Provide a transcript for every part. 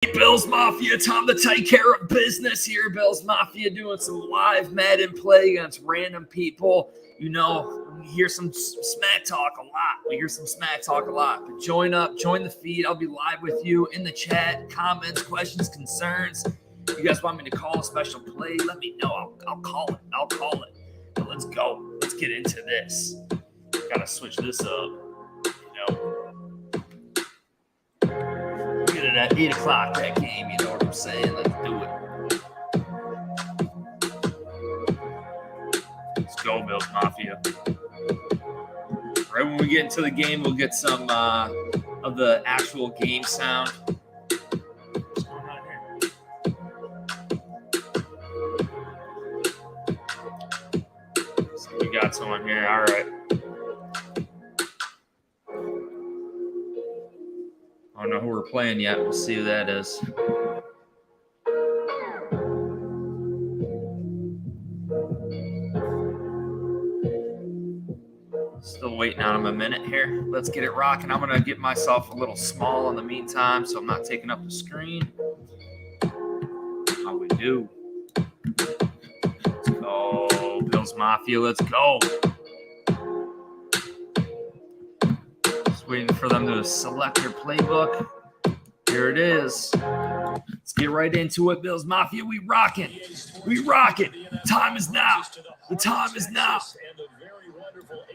Bills Mafia, time to take care of business here. Bills Mafia doing some live Madden play against random people. You know, we hear some smack talk a lot. But join up, join the feed. I'll be live with you in the chat. Comments, questions, concerns. If you guys want me to call a special play, let me know. I'll call it. But let's go. Let's get into this. Gotta switch this up. Get it at 8 o'clock that game, you know what I'm saying? Let's do it. Let's go, Bills Mafia. Right when we get into the game, we'll get some of the actual game sound. What's going on here? So we got someone here. All right. I don't know who we're playing yet. We'll see who that is. Still waiting on him a minute here. Let's get it rocking. I'm going to get myself a little small in the meantime, so I'm not taking up the screen. How we do. Let's go, Bills Mafia. Let's go. Waiting for them to select their playbook. Here it is. Let's get right into it, Bills Mafia. We rocking. Time is now. The time is now.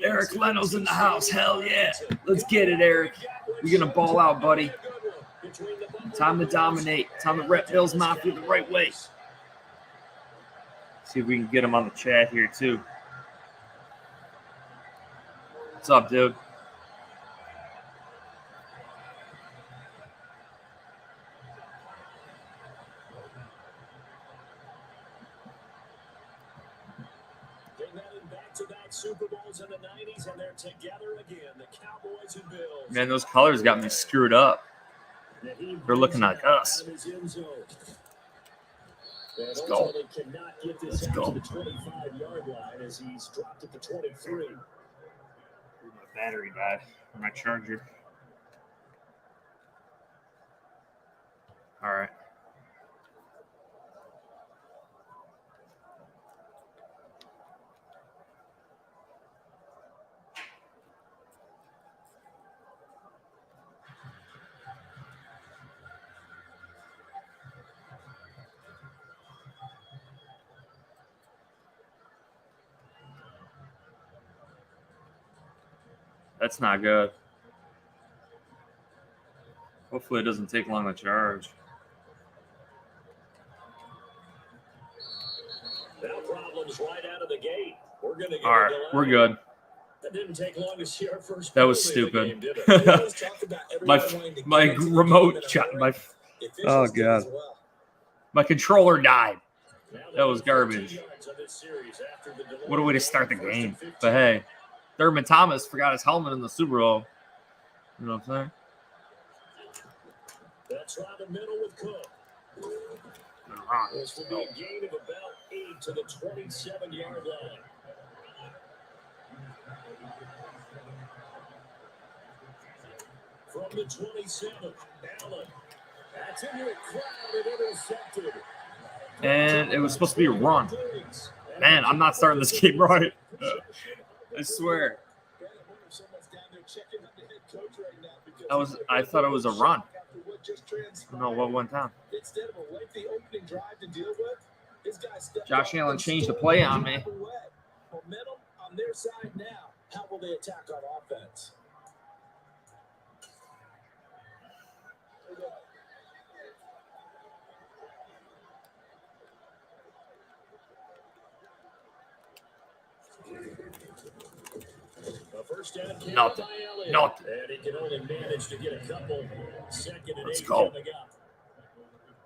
Eric Leno's in the house. Hell yeah. Let's get it, Eric. You're going to ball out, buddy. Time to dominate. Time to rep Bills Mafia the right way. See if we can get him on the chat here, too. What's up, dude? Super Bowls in the 90s, and they're together again, the Cowboys and Bills. Man, those colors got me screwed up. They're looking like us. Let's go. Let's go. The 25-yard line as he's dropped at the 23. My battery died. Or my charger. All right. That's not good. Hopefully it doesn't take long to charge. Now problems right out of the gate. We're going to get all right, we're good. That didn't take long to see our first. That was stupid. my remote shot. Oh god. My controller died. That was garbage. What a way to start the game. But hey. Thurman Thomas forgot his helmet in the Super Bowl. You know what I'm saying? That's right the middle with Cook. This will be a gain of about 8 to the 27-yard line. From the 27, Allen. That's into a crowd and intercepted. And it was supposed to be a run. Man, I'm not starting this game right. I swear. I thought it was a run. No, what went down? Josh Allen changed the play on me. Momentum on their side now. How will they attack on offense? Nothing. And he can only manage to get a couple. Second and 8 coming up.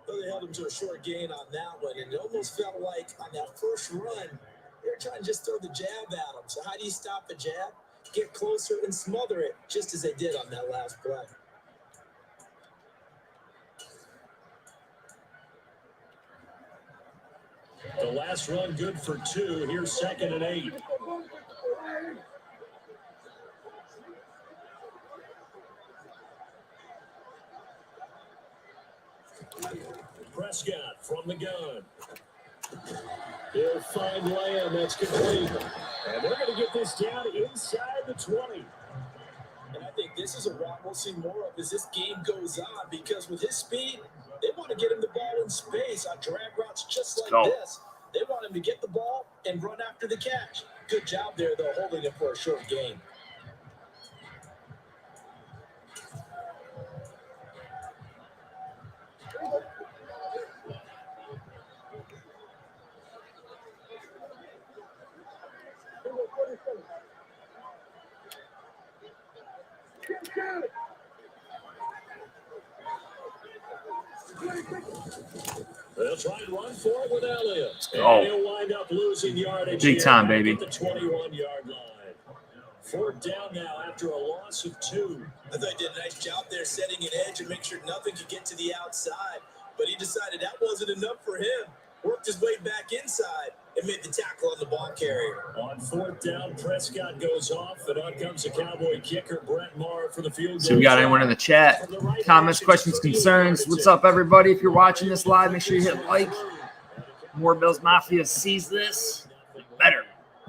Well, they held him to a short gain on that one, and it almost felt like on that first run, they were trying to just throw the jab at him. So how do you stop the jab? Get closer and smother it, just as they did on that last play. The last run good for 2. Here's second and 8. Prescott from the gun. He'll find Lamb. That's complete. And they're going to get this down inside the 20. And I think this is a route we'll see more of as this game goes on, because with his speed, they want to get him the ball in space on drag routes just like this. They want him to get the ball and run after the catch. Good job there, though, holding him for a short gain. They'll try and run forward with Elliott. And he'll wind up losing yardage. Big time, baby. At the 21-yard line. Fourth down now after a loss of 2. I thought he did a nice job there setting an edge and make sure nothing could get to the outside. But he decided that wasn't enough for him. Worked his way back inside and made the tackle on the ball carrier. On fourth down, Prescott goes off, and on comes the Cowboy kicker, Brett Maher, for the field goal. So we got anyone in the chat? Comments, questions, concerns. What's up, everybody? If you're watching this live, make sure you hit like. More Bills Mafia sees this, better.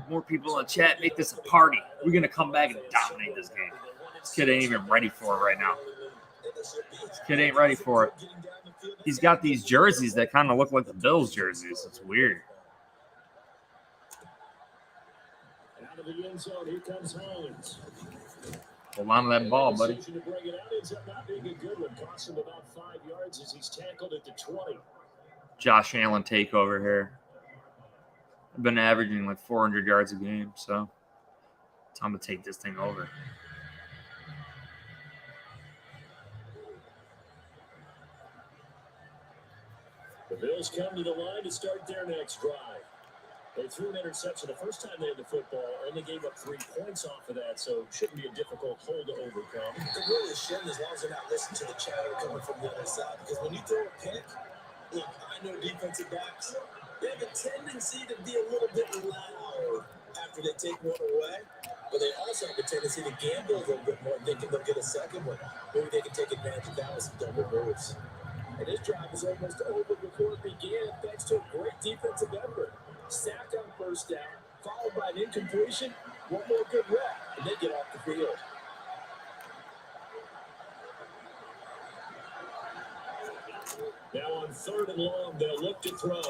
More people in the chat. Make this a party. We're going to come back and dominate this game. This kid ain't even ready for it right now. This kid ain't ready for it. He's got these jerseys that kind of look like the Bills jerseys. It's weird. Out of the end zone, here comes Hollins. Hold on to that ball, buddy. To bring it out ends up not being a good one. Costs him about 5 yards as he's tackled at the 20. Josh Allen takeover here. I've been averaging like 400 yards a game, so time to take this thing over. The Bills come to the line to start their next drive. They threw an interception the first time they had the football, only gave up 3 points off of that, so it shouldn't be a difficult hole to overcome. It really shouldn't, as long as they're not listening to the chatter coming from the other side, because when you throw a pick, look, I know defensive backs, they have a tendency to be a little bit loud after they take one away, but they also have a tendency to gamble a little bit more, thinking they'll get a second one. Maybe they can take advantage of that with some double moves. And this drive is almost over before it began, thanks to a great defensive effort. Sack on first down, followed by an incompletion, one more good rep, and they get off the field. Now on 3rd and long, they'll look to throw.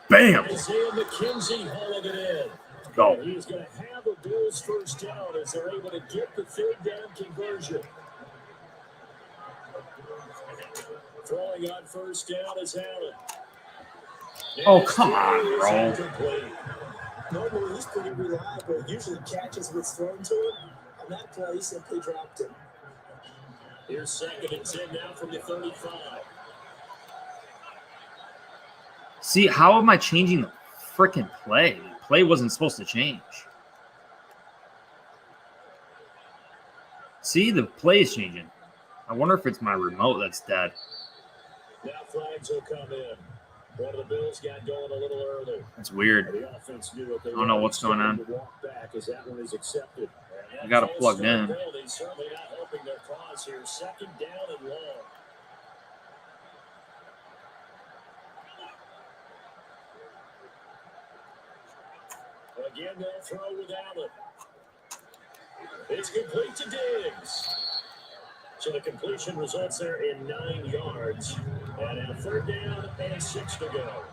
Bam! Isaiah McKenzie hauling it in. Go. And he's going to have a Bills first down as they're able to get the 3rd down conversion. Throwing on first down is Allen. Oh, come on, bro. Normally, he's pretty reliable. Usually catches what's thrown to him. On that play, he simply dropped him. Here's 2nd and 10 now from the 35. See, how am I changing the freaking play? The play wasn't supposed to change. See, the play is changing. I wonder if it's my remote that's dead. Now flags will come in. One of the Bills got going a little early. That's weird. The offense knew what they I don't know what's going on. walk back as that one is accepted. I got it plugged in. Certainly not helping their cause here. 2nd down and long. Again, they'll throw with Allen. It's complete to Diggs. So the completion results there in 9 yards. And a 3rd down and 6 to go.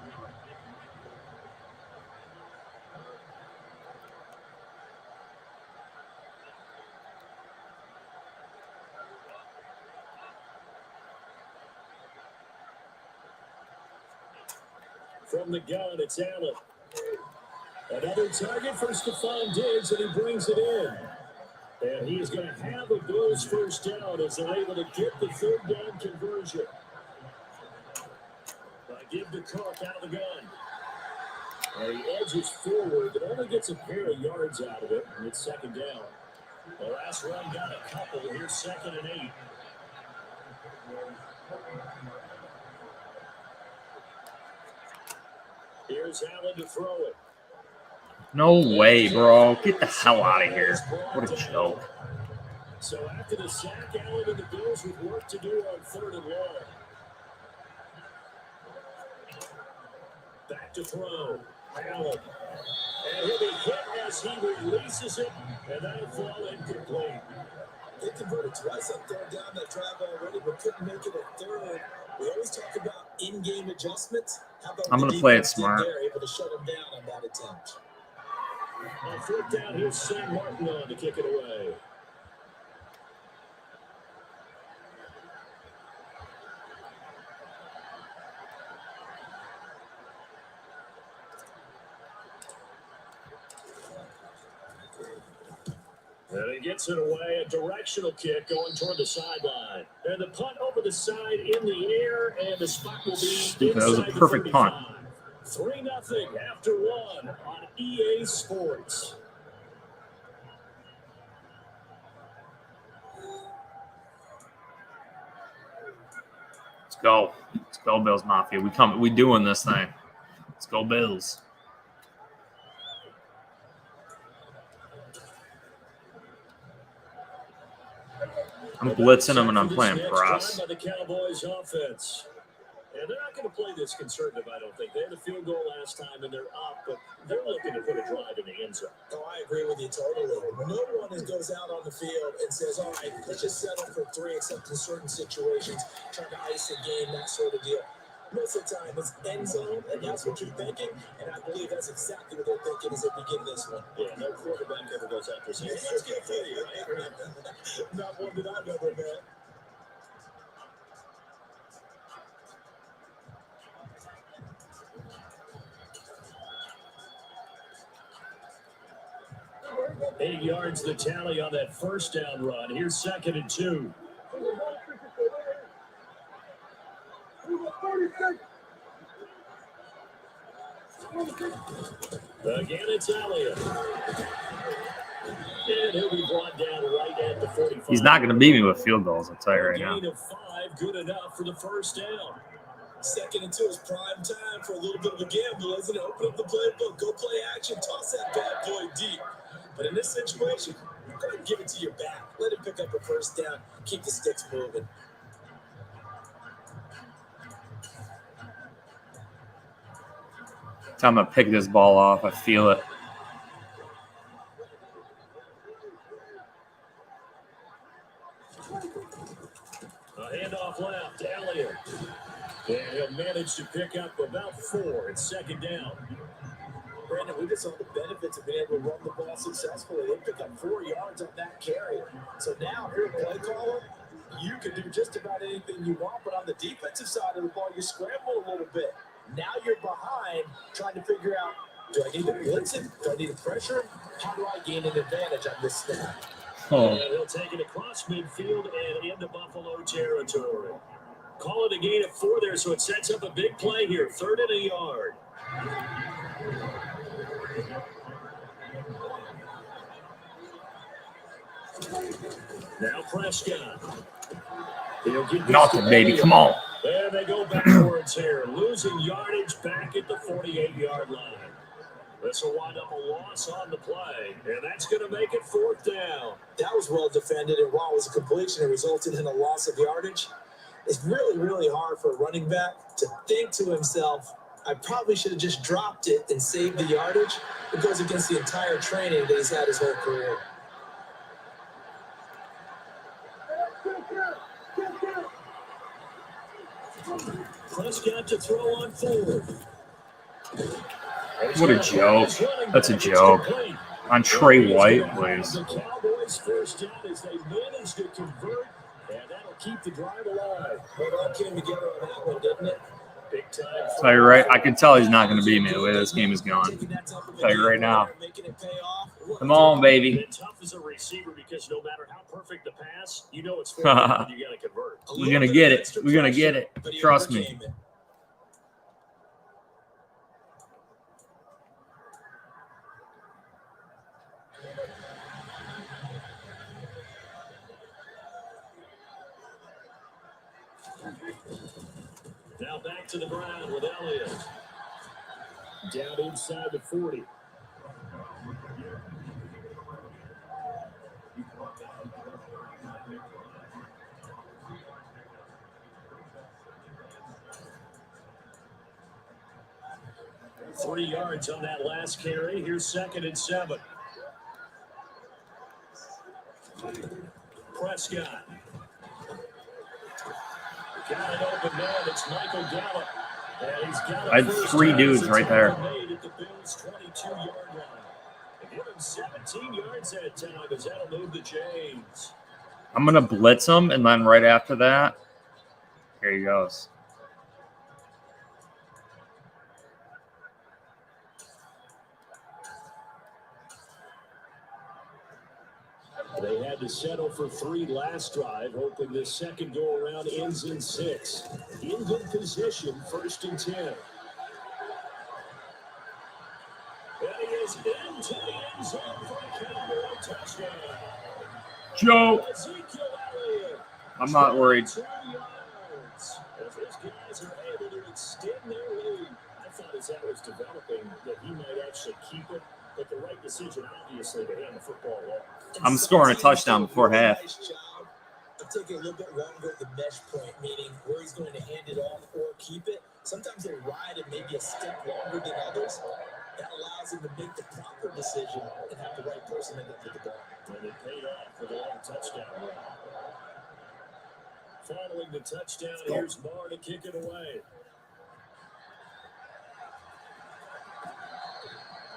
From the gun, it's Allen. Another target for Stephon Diggs, and he brings it in. And he's going to have a Bills first down as they're able to get the 3rd down conversion. Give the Cook out of the gun. And he edges forward, but only gets a pair of yards out of it, and it's 2nd down. The last run got a couple. Here's 2nd and 8. Here's Allen to throw it. No way, bro. Get the hell out of here. What a joke. So after the sack, Allen and the Bills with work to do on 3rd and long. Back to throw. Allen. And he'll be hit as he releases it, and that'll fall incomplete. They converted twice on third down that drive already, but couldn't make it a third. We always talk about in-game adjustments. How about I'm going to play it smart. They're able to shut him down on that attempt. On fourth down, here's Sam Martin on to kick it away. And he gets it away, a directional kick going toward the sideline. And the punt over the side in the air, and the spot will be that was a perfect punt. 3-0 after one on EA Sports. Let's go. Let's go, Bills Mafia. We doing this thing. Let's go, Bills. I'm blitzing them and I'm playing press. By the Cowboys offense. And they're not going to play this conservative, I don't think. They had a field goal last time and they're up, but they're looking to put a drive in the end zone. Oh, I agree with you totally. No one goes out on the field and says, all right, let's just settle for 3, except in certain situations, trying to ice a game, that sort of deal. Most of the time, it's end zone, and that's what you're thinking, and I believe that's exactly what they're thinking as they begin this one. Yeah, no quarterback ever goes out there saying, let's get 30, right? Not one that I've ever met. Eight yards the tally on that first down run. Here's 2nd and 2. Again, it's Elliott. And he'll be brought down right at the 45. He's not going to beat me with field goals, I'll tell you right now. Gain of 5, good enough for the first down. 2nd and 2 is prime time for a little bit of a gamble, isn't it? Open up the playbook, go play action, toss that bad boy deep. But in this situation, go ahead and give it to your back. Let him pick up a first down. Keep the sticks moving. I'm going to pick this ball off. I feel it. A handoff left, Elliott. And he'll manage to pick up about 4. It's 2nd down. Brandon, we just saw the benefits of being able to run the ball successfully. They picked up 4 yards on that carry. So now, if you're a play caller, you can do just about anything you want. But on the defensive side of the ball, you scramble a little bit. Now you're behind, trying to figure out, do I need to blitz him? Do I need to pressure him? How do I gain an advantage on this snap? And he'll take it across midfield and into Buffalo territory. Call it a gain of 4 there, so it sets up a big play here. 3rd and a yard. Now Prescott. Nothing, baby. Come on. And they go backwards here, losing yardage back at the 48-yard line. This will wind up a loss on the play, and that's going to make it 4th down. That was well defended, and while it was a completion, it resulted in a loss of yardage. It's really, really hard for a running back to think to himself, I probably should have just dropped it and saved the yardage. It goes against the entire training that he's had his whole career. Prescott to throw on 4th. What a joke. That's a joke. On Trey White, please. The Cowboys' first down as they managed to convert, and that'll keep the drive alive. Well, it all came together on that one, didn't it? Big time. I'll tell you right, I can tell he's not going to beat me the way this game is going. I'll tell you right now. Come on, baby. Tough as a receiver because no matter how perfect the pass, you know it's 4th down, you got to convert. We're going to get it. We're going to get it. Trust me. Now back to the ground with Elliott. Down inside the 40. 3 yards on that last carry. Here's 2nd and 7. Prescott. Got it open man. It's Michael Gallup. And he's got I had 3 dudes right there. At the Bills' 22-yard line. Give him 17 yards that time as that'll move the chains. I'm going to blitz him, and then right after that, here he goes. They had to settle for 3 last drive, hoping this second go-around ends in 6. In good position, 1st and 10. And he is into the end zone for a Cowboy touchdown. Joe. I'm not worried. 2 yards. If his guys are able to extend their lead, I thought as that was developing that he might actually keep it, but the right decision, obviously, to hand the football off. I'm scoring a touchdown before half. Nice job. I'm taking a little bit longer at the mesh point, meaning where he's going to hand it off or keep it. Sometimes they ride it maybe a step longer than others. That allows him to make the proper decision and have the right person end up with the ball. And it paid off for the long touchdown run. Following the touchdown, here's Marr to kick it away.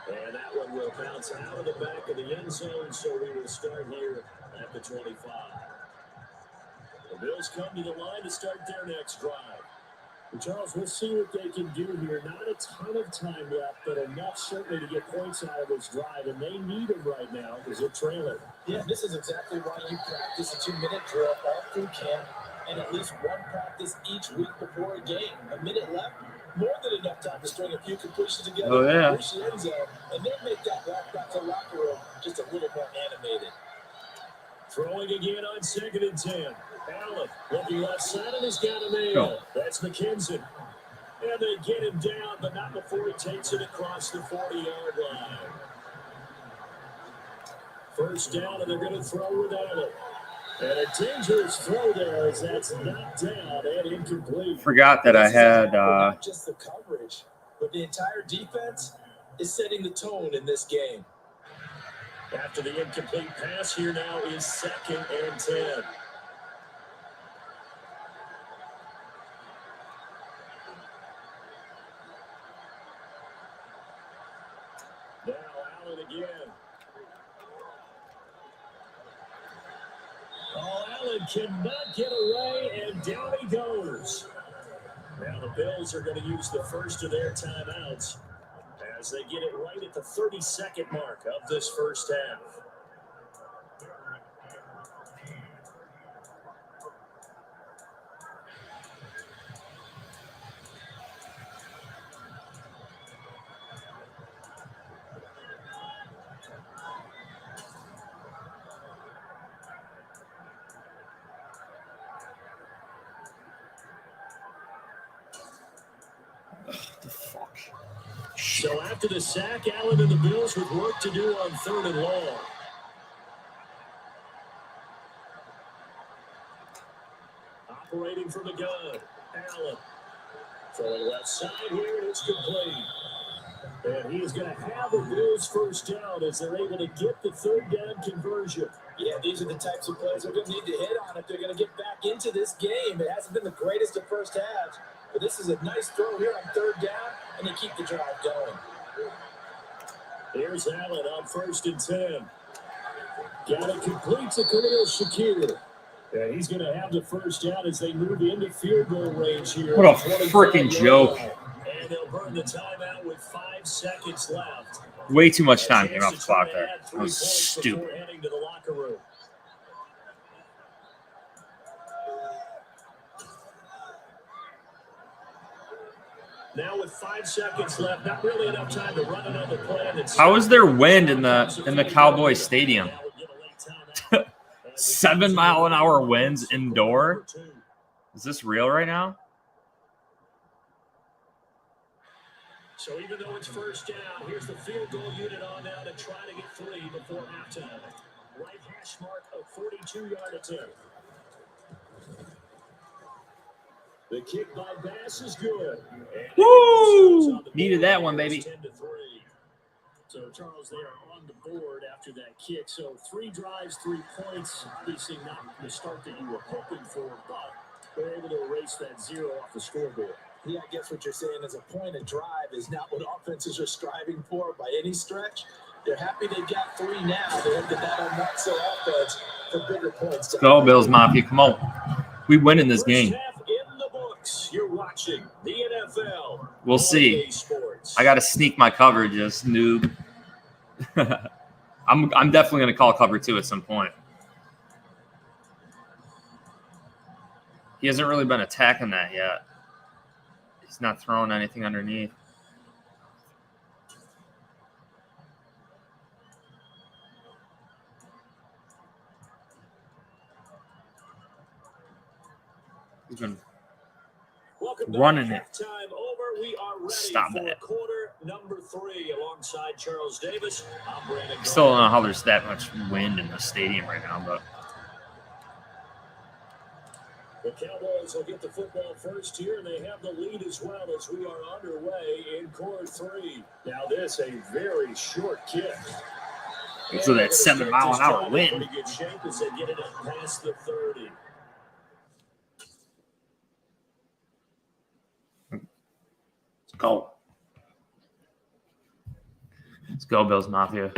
And that one will bounce out of the back of the end zone, so we will start here at the 25. The Bills come to the line to start their next drive. Well, Charles, we'll see what they can do here. Not a ton of time left, but enough certainly to get points out of this drive, and they need them right now because they're trailing. Yeah, this is exactly why you practice a 2-minute drill all through camp and at least one practice each week before a game. A minute left, more than enough time to string a few completions together. Oh, yeah. Reach the end zone, and then make that walk back to the locker room just a little more animated. Throwing again on 2nd and 10. Allen looking left side, and he's got a man. Go. That's McKinson. And they get him down, but not before he takes it across the 40-yard line. First down, and they're going to throw with Allen. And a dangerous throw there as that's knocked down and incomplete. Forgot that I had not just the coverage, but the entire defense is setting the tone in this game. After the incomplete pass, here now is 2nd and 10. Now Allen again. Oh, Allen cannot get away, and down he goes. Now the Bills are going to use the first of their timeouts as they get it right at the 30-second mark of this first half. So after the sack, Allen and the Bills with work to do on 3rd and long. Operating from the gun, Allen. Throwing left side here, and it's complete. And he is going to have the Bills first down as they're able to get the 3rd down conversion. Yeah, these are the types of plays they're going to need to hit on if they're going to get back into this game. It hasn't been the greatest of first halves, but this is a nice throw here on 3rd down, and they keep the drive going. Here's Allen on 1st and 10. Got it complete to Khalil Shakir. And he's going to have the first down as they move into field goal range here. What a freaking joke. And they'll burn the timeout with 5 seconds left. Way too much time came off the clock there. That was stupid. Heading to the locker room. Now with 5 seconds left, not really enough time to run another play. How is there wind in the Cowboys Stadium? 7-mile-an-hour winds indoor. Is this real right now? So even though it's first down, here's the field goal unit on now to try to get 3 before halftime. Right hash mark of 42-yard attempt. The kick by Bass is good. Woo! Needed that one, baby. 10-3. So, Charles, they are on the board after that kick. So, 3 drives, 3 points. Obviously not the start that you were hoping for, but they're able to erase that 0 off the scoreboard. Yeah, I guess what you're saying is a point of drive is not what offenses are striving for by any stretch. They're happy they got 3 now. They hope that that'll not so offense for bigger points. Let's go, Bills Mafia. Come on. We win in this game. In the books, you're watching the NFL. We'll see. I got to sneak my coverages, noob. I'm definitely going to call cover 2 at some point. He hasn't really been attacking that yet. He's not throwing anything underneath. He's been running it. We are ready Stop for that. Quarter number 3 alongside Charles Davis. I'm Brandon. Still don't know how there's that much wind in the stadium right now, but the Cowboys will get the football first here, and they have the lead as well as we are underway in quarter 3. Now this a very short kick. so that 7-mile-an-hour wind. Pretty good shape as they get it up past the 30. Let's go. Let's go, Bills Mafia.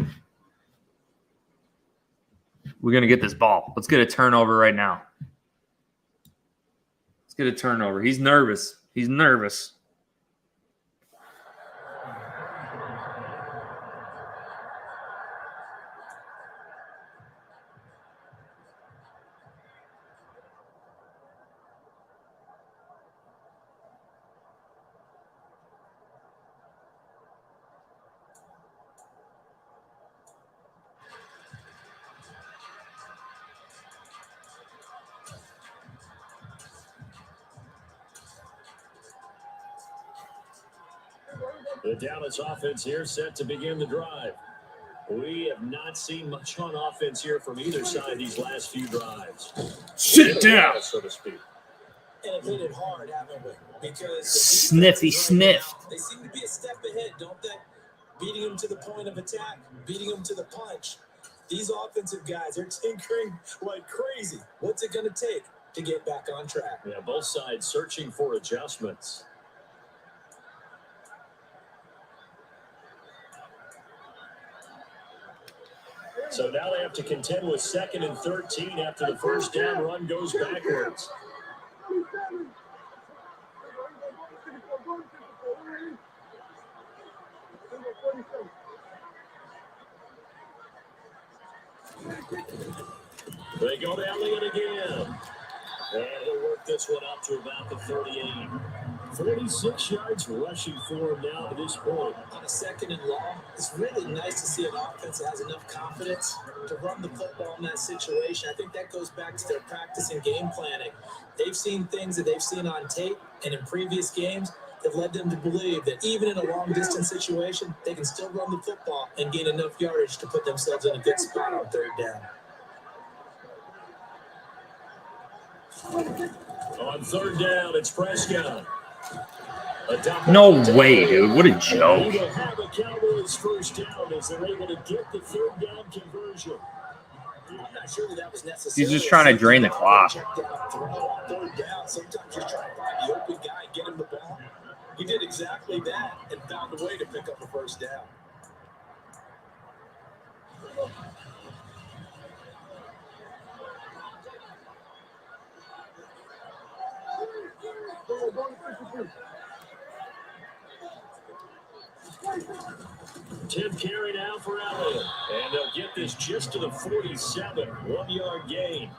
We're going to get this ball. Let's get a turnover right now. Let's get a turnover. He's nervous. He's nervous. The Dallas offense here set to begin the drive. We have not seen much on offense here from either side these last few drives. Sit down. So to speak. And it hit it hard, haven't we? Because Sniffy sniffed. they seem to be a step ahead, don't they? Beating them to the point of attack, beating them to the punch. These offensive guys are tinkering like crazy. What's it going to take to get back on track? Yeah, both sides searching for adjustments. So now they have to contend with 2nd and 13 after the first down run goes backwards. They go down it again. And he'll work this one up to about the 38. 46 yards rushing for him now to this point. On a 2nd and long, it's really nice to see an offense that has enough confidence to run the football in that situation. I think that goes back to their practice and game planning. They've seen things that they've seen on tape and in previous games that led them to believe that even in a long-distance situation, they can still run the football and gain enough yardage to put themselves in a good spot on 3rd down. On 3rd down, it's Prescott. No way, dude. What a joke. They will have a Cowboys first down as they're able to get the 3rd down conversion. I'm not sure that was necessary. He's just trying to drain the clock. Check down, throw on 3rd down. Sometimes you're trying to find the open guy and get him the ball. He did exactly that and found a way to pick up a first down. Tip carry now for Elliott. And they'll get this just to the 47. 1-yard gain.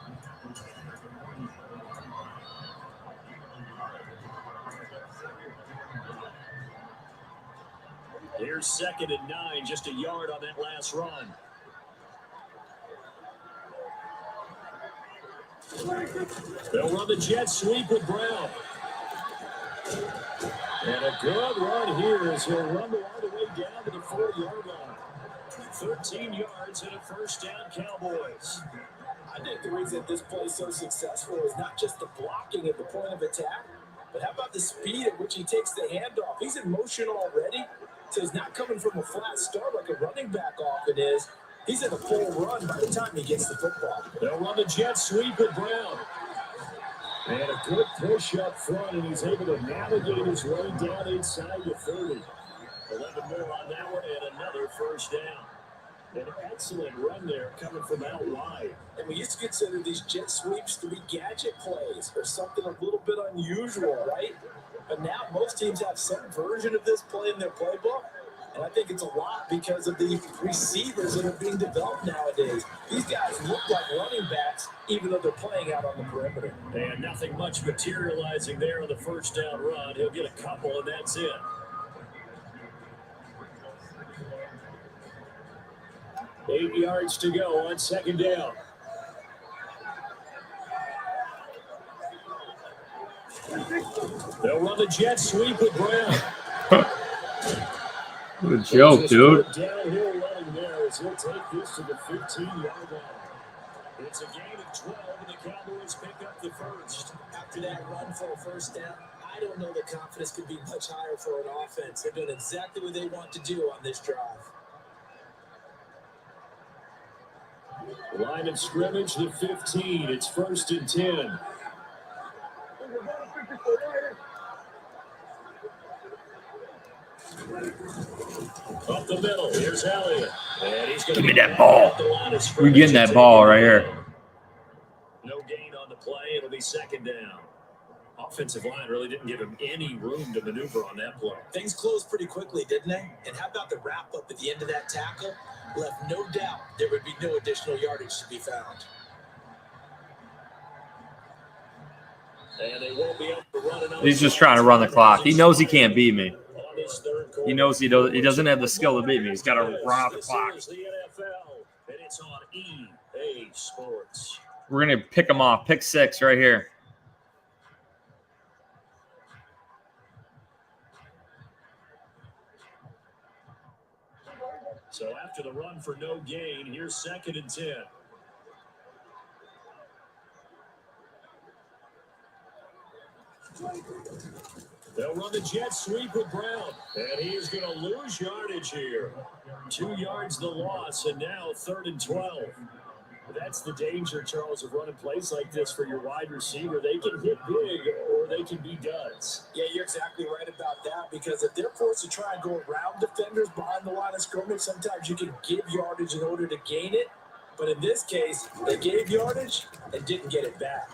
Here's 2nd and 9, just a yard on that last run. They'll run the jet sweep with Brown. And a good run here as he'll run all the way down to the 4-yard line. 13 yards and a first down, Cowboys. I think the reason this play is so successful is not just the blocking at the point of attack, But how about the speed at which he takes the handoff? He's in motion already, so he's not coming from a flat start like a running back often is. He's in a full run by the time he gets the football. They'll run the jet sweep with Brown. And a good push up front, and he's able to navigate his way down inside the 30. 11 more on that one, and another first down. An excellent run there coming from out wide. And we used to consider these jet sweeps to be gadget plays or something a little bit unusual, right? But now most teams have some version of this play in their playbook. And I think it's a lot because of the receivers that are being developed nowadays. These guys look like running backs, even though they're playing out on the perimeter. And nothing much materializing there on the first down run. He'll get a couple, and that's it. Eight yards to go on second down. They'll run the jet sweep with Brown. What a joke, dude. Downhill running there as he'll take this to the 15-yard line. It's a gain of 12, and the Cowboys pick up the first. After that run for a first down, I don't know that confidence could be much higher for an offense. They're doing exactly what they want to do on this drive. Line of scrimmage, the 15. It's 1st and 10. Up the middle, here's Elliott. And he's Give me that ball. We're getting that ball right here. No gain on the play. It'll be second down. Offensive line really didn't give him any room to maneuver on that play. Things closed pretty quickly, didn't they? And how about the wrap-up at the end of that tackle? Left no doubt there would be no additional yardage to be found. And they won't be able to run another. He's just trying to run the clock. He knows he can't beat me. He knows he doesn't have the skill to beat me. He's got to run out the clock. The NFL, and it's on EA Sports. We're going to pick him off. Pick 6 right here. So after the run for no gain, here's 2nd and 10. They'll run the jet sweep with Brown, and he is going to lose yardage here. 2 yards the loss, and now 3rd and 12. That's the danger, Charles, of running plays like this for your wide receiver. They can hit big, or they can be duds. Yeah, you're exactly right about that, because if they're forced to try and go around defenders behind the line of scrimmage, sometimes you can give yardage in order to gain it. But in this case, they gave yardage and didn't get it back.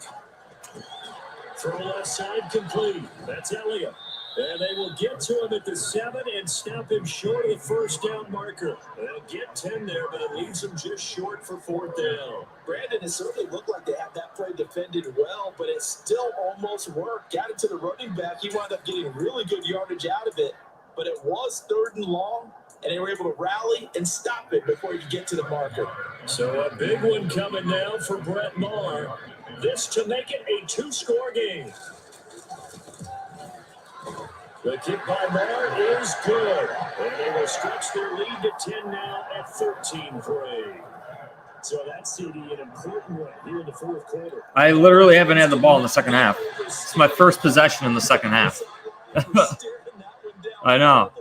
Throw left side complete. That's Elliott. And they will get to him at the 7 and stop him short of the first down marker. They'll get 10 there, but it leaves them just short for 4th down. Brandon, it certainly looked like they had that play defended well, but it still almost worked. Got it to the running back. He wound up getting really good yardage out of it, but it was 3rd and long, and they were able to rally and stop it before you could get to the marker. So a big one coming now for Brett Maher. This to make it a 2-score game. The kick by Maher is good. And they will stretch their lead to 10 now at 13-3. So that's CD, an important one here in the 4th quarter. I literally haven't had the ball in the second half. It's my first possession in the second half. I know.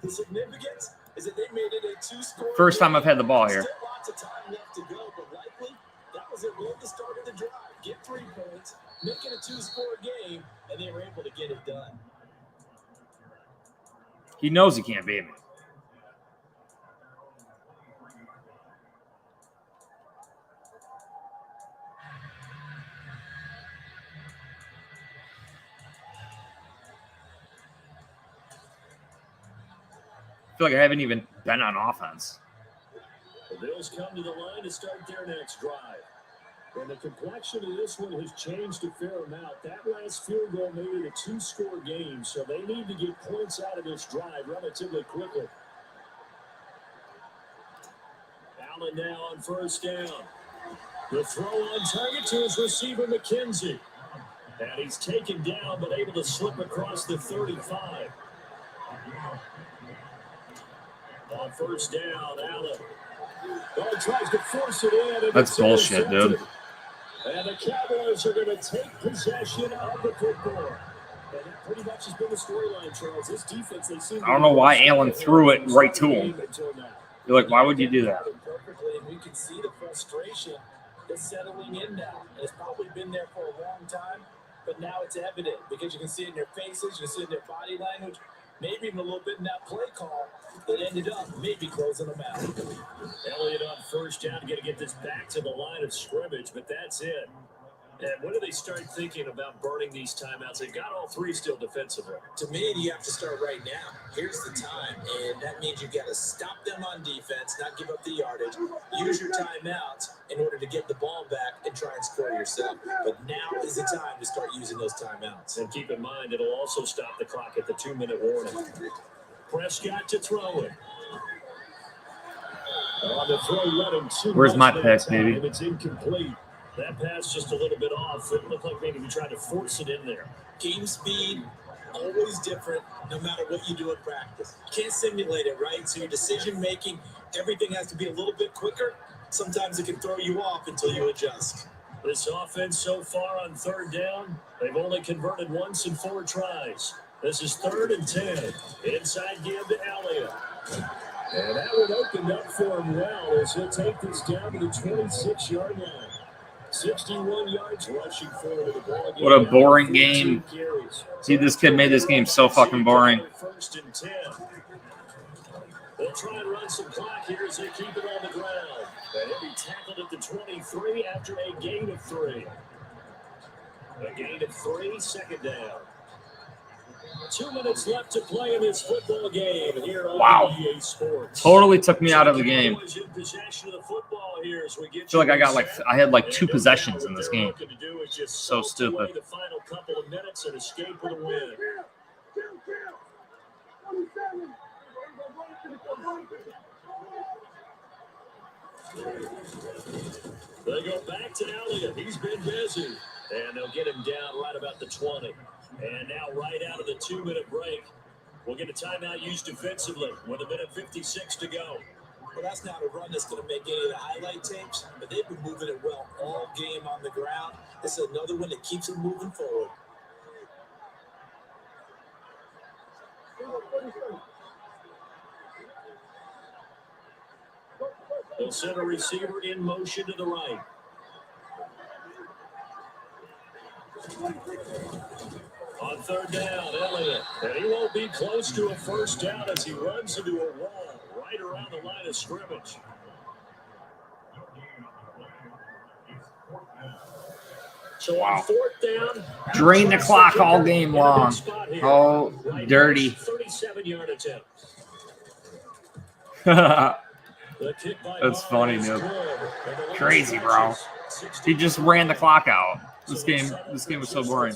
The significance is that they made it a 2-score. First time I've had the ball here. Still lots of time left to go, but likely that was their goal at the start of the drive. Get 3 points, make it a 2-score game, and they were able to get it done. He knows he can't beat me. I feel like I haven't even been on offense. The Bills come to the line to start their next drive. And the complexion of this one has changed a fair amount. That last field goal made it a 2-score game, so they need to get points out of this drive relatively quickly. Allen now on first down. The throw on target to his receiver, McKenzie. And he's taken down, but able to slip across the 35. On first down, Allen. Oh, tries to force it in. That's bullshit, dude. And the Cowboys are going to take possession of the football. pretty much has been the storyline, Charles. This defense, they seem I don't know why Allen threw it right to him. You're like, why would you do that? Perfectly, and we can see the frustration that's settling in now. It's probably been there for a long time, but now it's evident because you can see it in their faces, you can see it in their body language, maybe even a little bit in that play call that ended up maybe closing them out. Elliott on first down, going to get this back to the line of scrimmage, but that's it. And when do they start thinking about burning these timeouts? They've got all three still defensively. To me, you have to start right now. Here's the time, and that means you've got to stop them on defense, not give up the yardage. Use your timeouts in order to get the ball back and try and score yourself. But now is the time to start using those timeouts. And keep in mind, it'll also stop the clock at the 2-minute warning. Prescott to throw it. On the throw, let him too. Where's my pick, baby? And it's incomplete. That pass just a little bit off. It looked like maybe we tried to force it in there. Game speed, always different, no matter what you do in practice. You can't simulate it, right? So your decision-making, everything has to be a little bit quicker. Sometimes it can throw you off until you adjust. This offense so far on third down, they've only converted once in 4 tries. This is 3rd and 10. Inside give to Elliott. And that one opened up for him well as he'll take this down to the 26-yard line. 61 yards rushing forward to the ball game. What a boring game. See, this kid made this game so fucking boring. 1st and 10. They'll try and run some clock here as they keep it on the ground. And he'll be tackled at the 23 after a gain of 3. A gain of 3, 2nd down. 2 minutes left to play in this football game here on EA Sports. Totally took me out of the game. I feel like I had like 2 possessions in this game. So stupid. The final couple of minutes and escape with a win. They go back to Elliott. He's been busy. And they'll get him down right about the 20. And now right out of the 2-minute break, we'll get a timeout used defensively with 1:56 to go. Well, that's not a run that's going to make any of the highlight tapes, but they've been moving it well all game on the ground. This is another one that keeps them moving forward. They'll send a receiver in motion to the right. On 3rd down, Elliott. And he won't be close to a 1st down as he runs into a wall right around the line of scrimmage. So on 4th down, Drain the clock all game long. Oh, dirty. 37-yard attempt. That's funny, dude. Crazy, bro. He just ran the clock out. This game was so boring.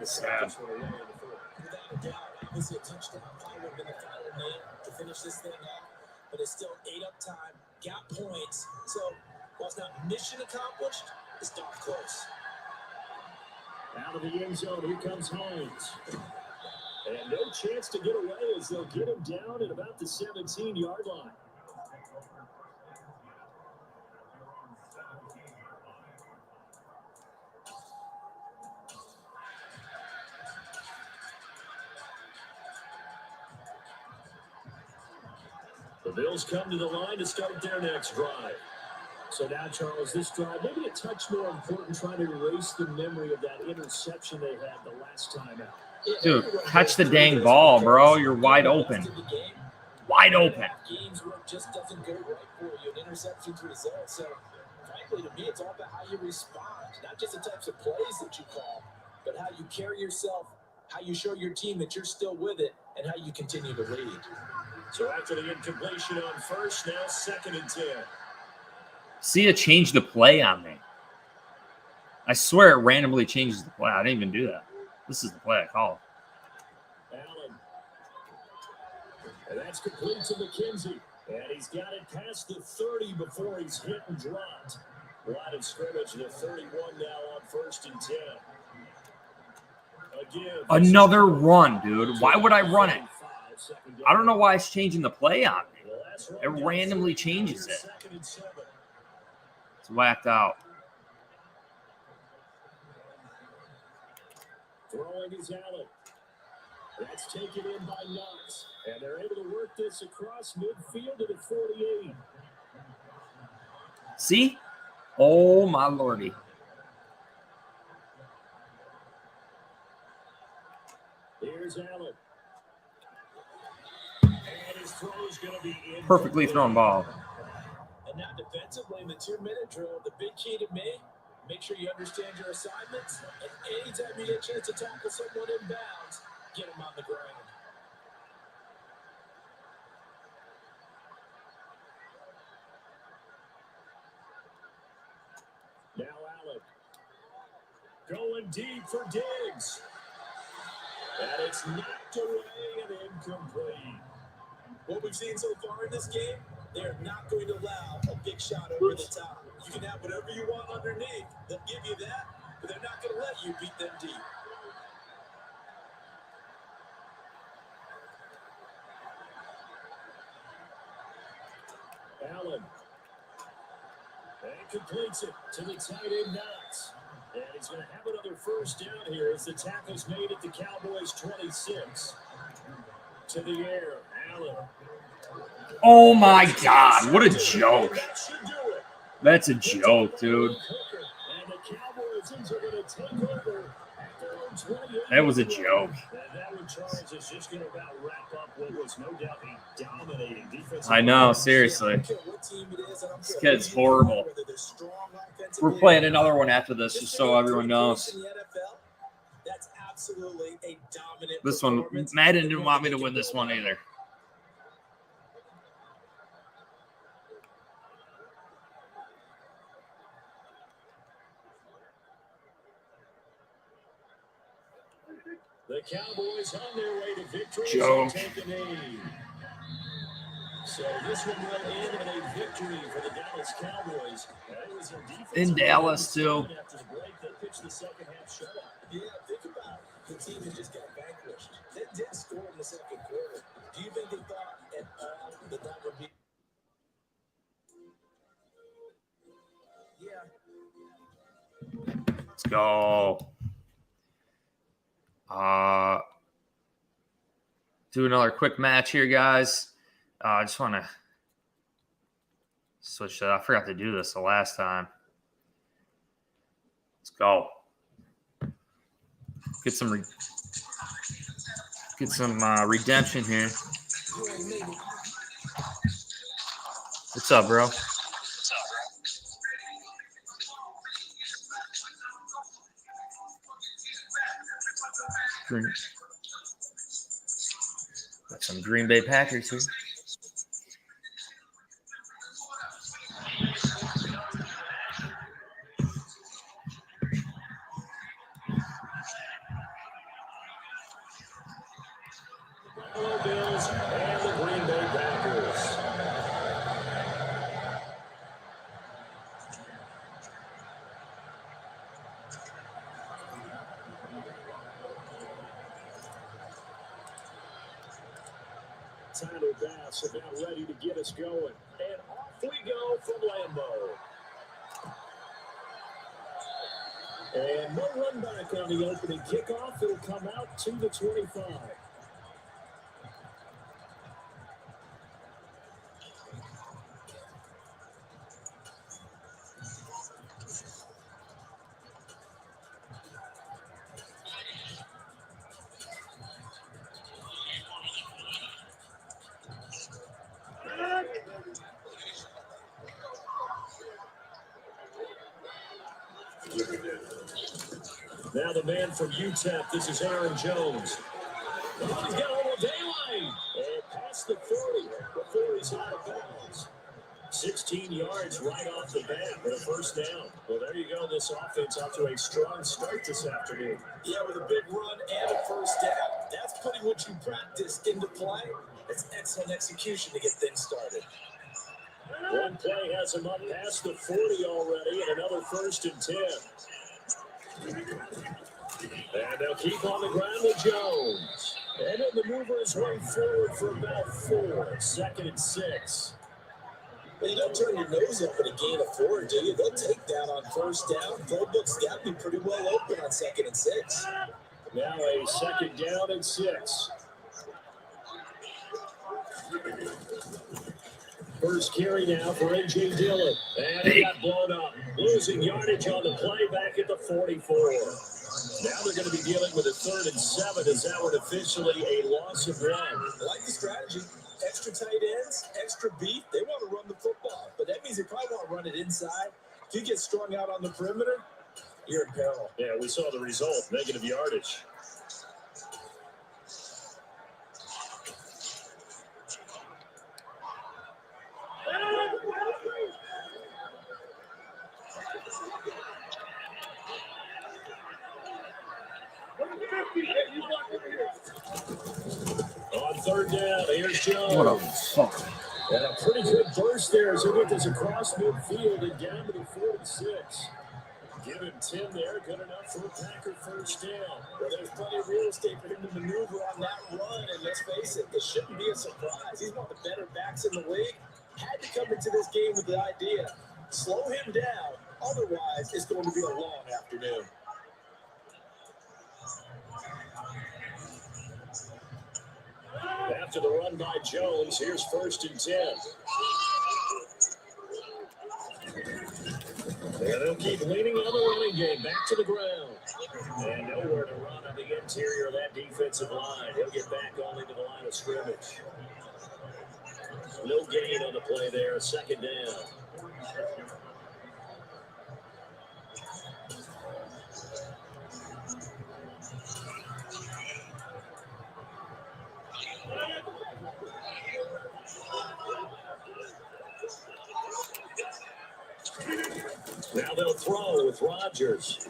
It's sad. Without a doubt, obviously a touchdown probably would have been the final nail to finish this thing off, but it's still ate up time, got points. So while it's not mission accomplished, it's darn close. Out of the end zone, here comes Holmes. And no chance to get away as they'll get him down at about the 17-yard line. The Bills come to the line to start their next drive. So now, Charles, this drive, maybe a touch more important, trying to erase the memory of that interception they had the last time out. Dude, catch the dang ball, bro. You're wide open. Wide open. Games where it just doesn't go right for you. An interception's result. So, frankly, to me, it's all about how you respond. Not just the types of plays that you call, but how you carry yourself, how you show your team that you're still with it, and how you continue to lead. So after the incompletion on 1st, now 2nd and 10. See, it changed the play on me. I swear it randomly changes the play. I didn't even do that. This is the play I called. Allen. And that's complete to McKenzie. And he's got it past the 30 before he's hit and dropped. Line of scrimmage, the 31 now on 1st and 10. Again, another run, dude. Why would I run it? I don't know why it's changing the play on me. It randomly changes it. It's whacked out. Throwing is Allen. That's taken in by Knox. And they're able to work this across midfield to the 48. See? Oh, my lordy. Here's Allen. And his throw is going to be in. Perfectly thrown ball. And now defensively in the 2-minute drill, the big key to me, make sure you understand your assignments. And anytime you get a chance to tackle someone in bounds, get them on the ground. Now Allen. Going deep for Diggs. And it's knocked away and incomplete. What we've seen so far in this game, they're not going to allow a big shot over the top. You can have whatever you want underneath. They'll give you that, but they're not going to let you beat them deep. Allen. And completes it to the tight end Knox. And he's going to have another first down here as the tackle's made at the Cowboys 26. To the air, Allen. Oh, my God. What a joke. That's a joke, dude. And the Cowboys are going to take over at their own 28. That was a joke. And that one, Charles, is just going to about wrap up what was no doubt a dominating defense. I know, seriously. This kid's horrible. We're playing another one after this, just so everyone knows. That's absolutely a dominant. This one, Madden didn't want me to win this one either. The Cowboys on their way to victory. Joke. So this one will end in a victory for the Dallas Cowboys. In Dallas, too. After the break, they pitched the second half shutout. Yeah, think about it. The team that just got vanquished. They did score in the second quarter. Do you think they thought at all that that would be? Yeah. Let's go. Do another quick match here, guys. I just want to switch that. I forgot to do this the last time. Let's go. Get some redemption here. What's up, bro? Got some Green Bay Packers here. Buffalo Bills and the Green Bay Packers. Tyler Bass about ready to get us going. And off we go from Lambeau. And no run back on the opening kickoff. It'll come out to the 25. Now the man from UTEP, this is Aaron Jones. He's got a little daylight. And past the 40 before he's out of bounds. 16 yards right off the bat for the first down. Well, there you go. This offense off to a strong start this afternoon. Yeah, with a big run and a first down. That's putting what you practice into play. It's excellent execution to get things started. One play has him up past the 40 already, and another 1st and 10. And they'll keep on the ground with Jones. And then the mover is way forward for about 4. 2nd and 6. Well, you don't turn your nose up at a gain of 4, do you? They'll take that on first down. Playbook's got to be pretty well open on 2nd and 6. Now a second down and 6. First carry now for A.J. Dillon. And it got blown up. Losing yardage on the play back at the 44. Now they're going to be dealing with a 3rd and 7. Is that one officially a loss of 1? I like the strategy. Extra tight ends, extra beef. They want to run the football, but that means they probably want to run it inside. If you get strung out on the perimeter, you're in peril. Yeah, we saw the result. Negative yardage. On 3rd down, here's Jones. What a fuck. And a pretty good burst there as he get this across midfield and down to the 46. Give him 10 there, good enough for a Packer first down. Well, there's plenty of real estate for him to maneuver on that run, and let's face it, this shouldn't be a surprise. He's one of the better backs in the league. Had to come into this game with the idea, slow him down, otherwise it's going to be a long afternoon. After the run by Jones, here's 1st and 10. And they'll keep leaning on the running game, back to the ground. And nowhere to run on the interior of that defensive line. He'll get back only to the line of scrimmage. No gain on the play there, 2nd down. Now they'll throw with Rodgers.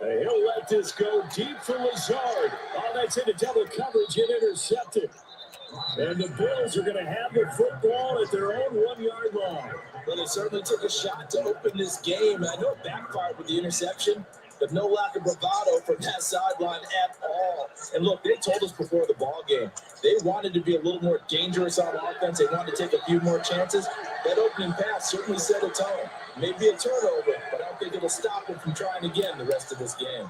And he'll let this go deep for Lazard. Oh, that's into double coverage and intercepted. And the Bills are going to have the football at their own 1-yard line. Well, they certainly took a shot to open this game. I know it backfired with the interception, but no lack of bravado from that sideline at all. And look, they told us before the ball game, they wanted to be a little more dangerous on offense. They wanted to take a few more chances. That opening pass certainly set a tone. Maybe a turnover, but I don't think it'll stop them from trying again the rest of this game.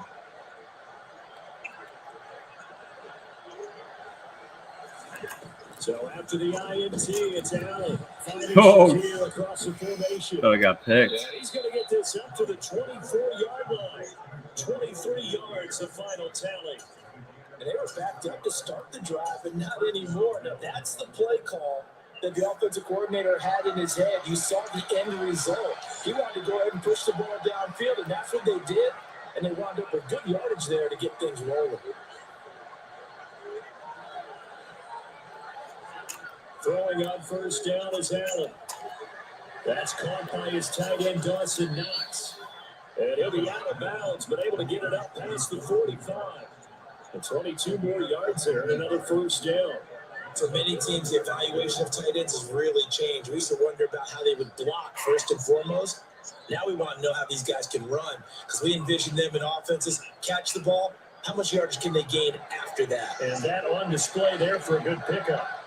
So after the INT, it's Allen. Oh. Across the formation. Oh, he got picked. And he's going to get this up to the 24-yard line. 23 yards, the final tally. And they were backed up to start the drive, but not anymore. Now, that's the play call that the offensive coordinator had in his head. You saw the end result. He wanted to go ahead and push the ball downfield, and that's what they did. And they wound up with good yardage there to get things rolling. Throwing on 1st down is Allen. That's caught by his tight end, Dawson Knox. And he'll be out of bounds, but able to get it up past the 45. And 22 more yards there, and another 1st down. For many teams, the evaluation of tight ends has really changed. We used to wonder about how they would block first and foremost. Now we want to know how these guys can run, because we envision them in offenses catch the ball. How much yardage can they gain after that? And that on display there for a good pickup.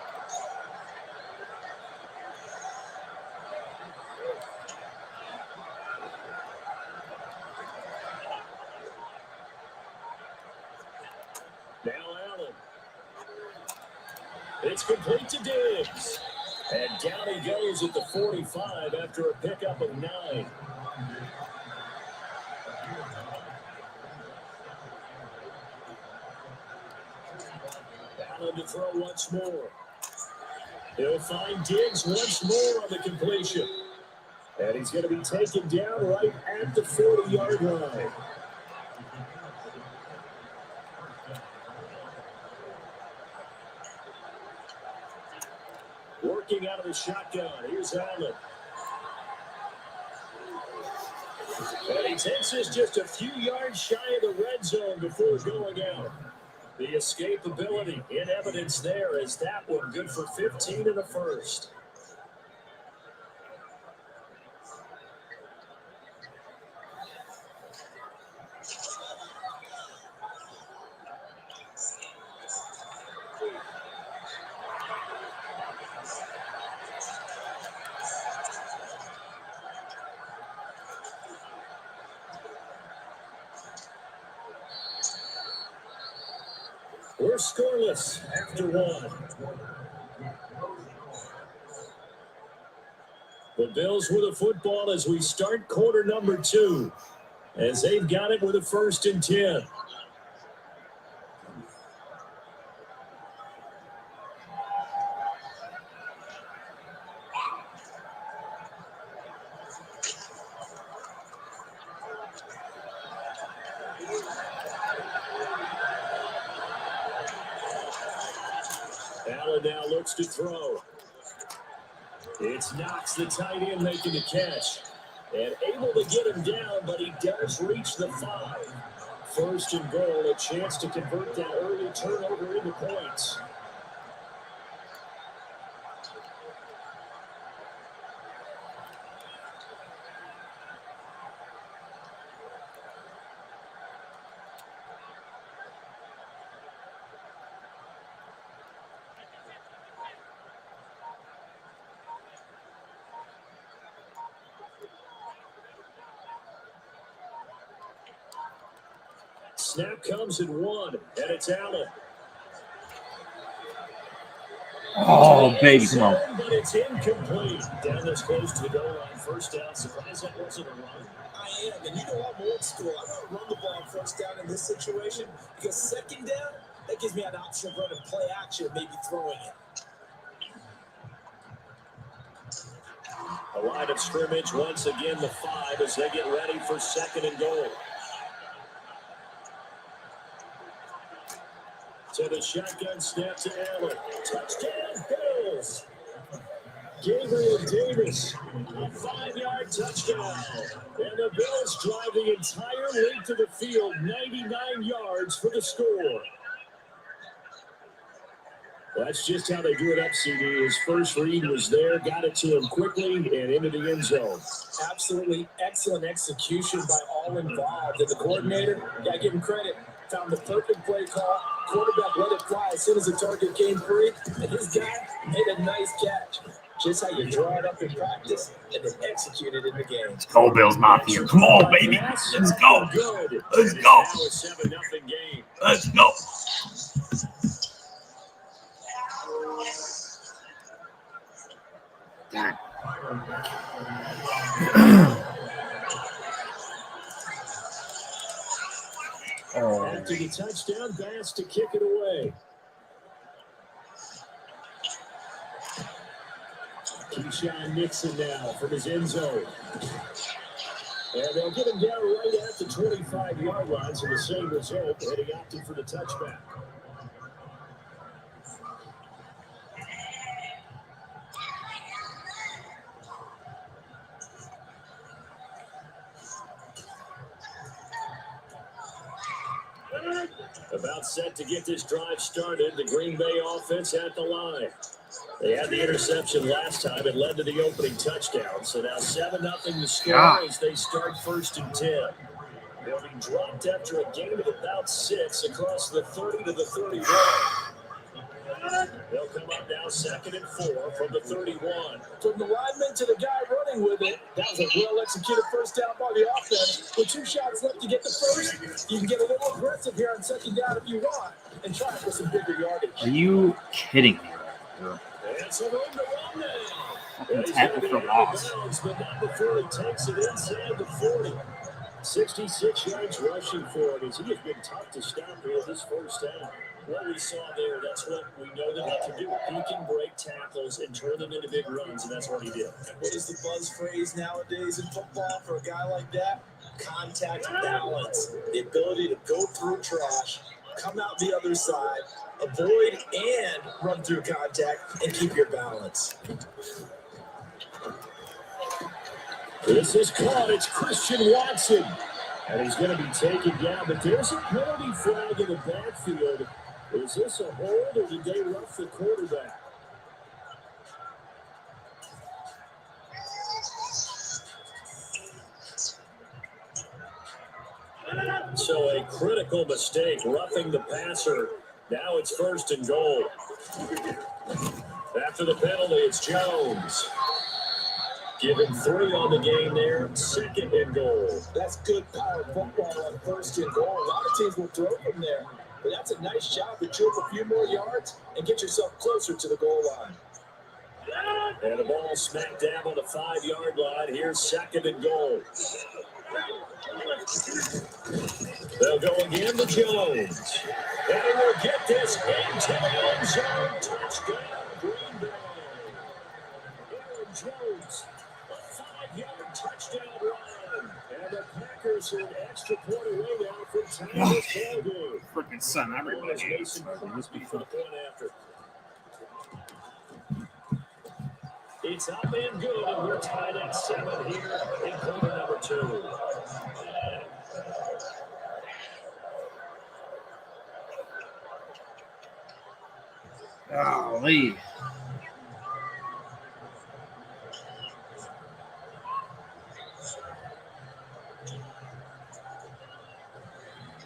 It's complete to Diggs. And down he goes at the 45 after a pickup of 9. Allen to throw once more. He'll find Diggs once more on the completion. And he's going to be taken down right at the 40-yard line. Working out of the shotgun. Here's Allen. And he takes this just a few yards shy of the red zone before going out. The escapability in evidence there is that one good for 15 in the first. We're scoreless after one. The Bills with the football as we start quarter number 2, as they've got it with a 1st and 10. Allen now looks to throw. It's Knox, the tight end, making the catch. And able to get him down, but he does reach the 5. 1st and goal, a chance to convert that early turnover into points. Snap comes at 1, and it's Allen. Oh, baby, come on. But it's incomplete. Down this close to the goal line. 1st down. Surprised that wasn't a run. I am, and you know I'm old school. I don't run the ball on 1st down in this situation because 2nd down, that gives me an option of running play action, maybe throwing it. A line of scrimmage once again, the 5 as they get ready for 2nd and goal. To the shotgun snap to Allen. Touchdown, Bills. Gabriel Davis, a 5-yard touchdown. And the Bills drive the entire length of the field, 99 yards for the score. That's just how they do it up, CD. His first read was there, got it to him quickly, and into the end zone. Absolutely excellent execution by all involved. And the coordinator, got to give him credit, found the perfect play call. Quarterback let it fly as soon as the target came free, and his guy made a nice catch. Just how you draw it up in practice and then execute it in the game. Let's go, Bills Mafia. Come on, baby. Let's go. Let's go. Let's go. Dang. After the touchdown, Bass to kick it away. Keyshawn Nixon now from his end zone. And they'll get him down right at the 25-yard line, so the same result, and he opted for the touchback. About set to get this drive started, the Green Bay offense at the line. They had the interception last time. It led to the opening touchdown. So now 7-0 to score as they start 1st and 10. They'll be dropped after a gain of about 6 across the 30 to the 31. They'll come up now 2nd and 4 from the 31. From the lineman to the guy running with it, that was a well-executed 1st down by the offense. With 2 shots left to get the 1st, you can get a little aggressive here on 2nd down if you want and try for some bigger yardage. Are you kidding me? It's a run to run now. Fucking tackle for loss. But not before he takes it inside the 40. 66 yards rushing for him as he has been tough to stop here this 1st down. What we saw there, that's what we know that he can do. He can break tackles and turn them into big runs, and that's what he did. And what is the buzz phrase nowadays in football for a guy like that? Contact balance. The ability to go through trash, come out the other side, avoid and run through contact, and keep your balance. This is caught. It's Christian Watson. And he's going to be taken down, but there's a penalty flag in the backfield. Is this a hold, or did they rough the quarterback? So a critical mistake, roughing the passer. Now it's 1st and goal. After the penalty, it's Jones. Give him 3 on the game there. 2nd and goal. That's good power football on 1st and goal. A lot of teams will throw from there. But that's a nice job to chew up a few more yards and get yourself closer to the goal line. And the ball smacked down on the 5-yard line. Here's 2nd and goal. They'll go again to Jones. And he will get this into the end zone. Touchdown, Green Bay. Aaron Jones, a 5-yard touchdown run. And the Packers are an extra point away now from tying this ball game. Freaking son, everybody. Mason must be for the point after. It's up and good, and we're tied at 7 here in quarter number 2. Golly.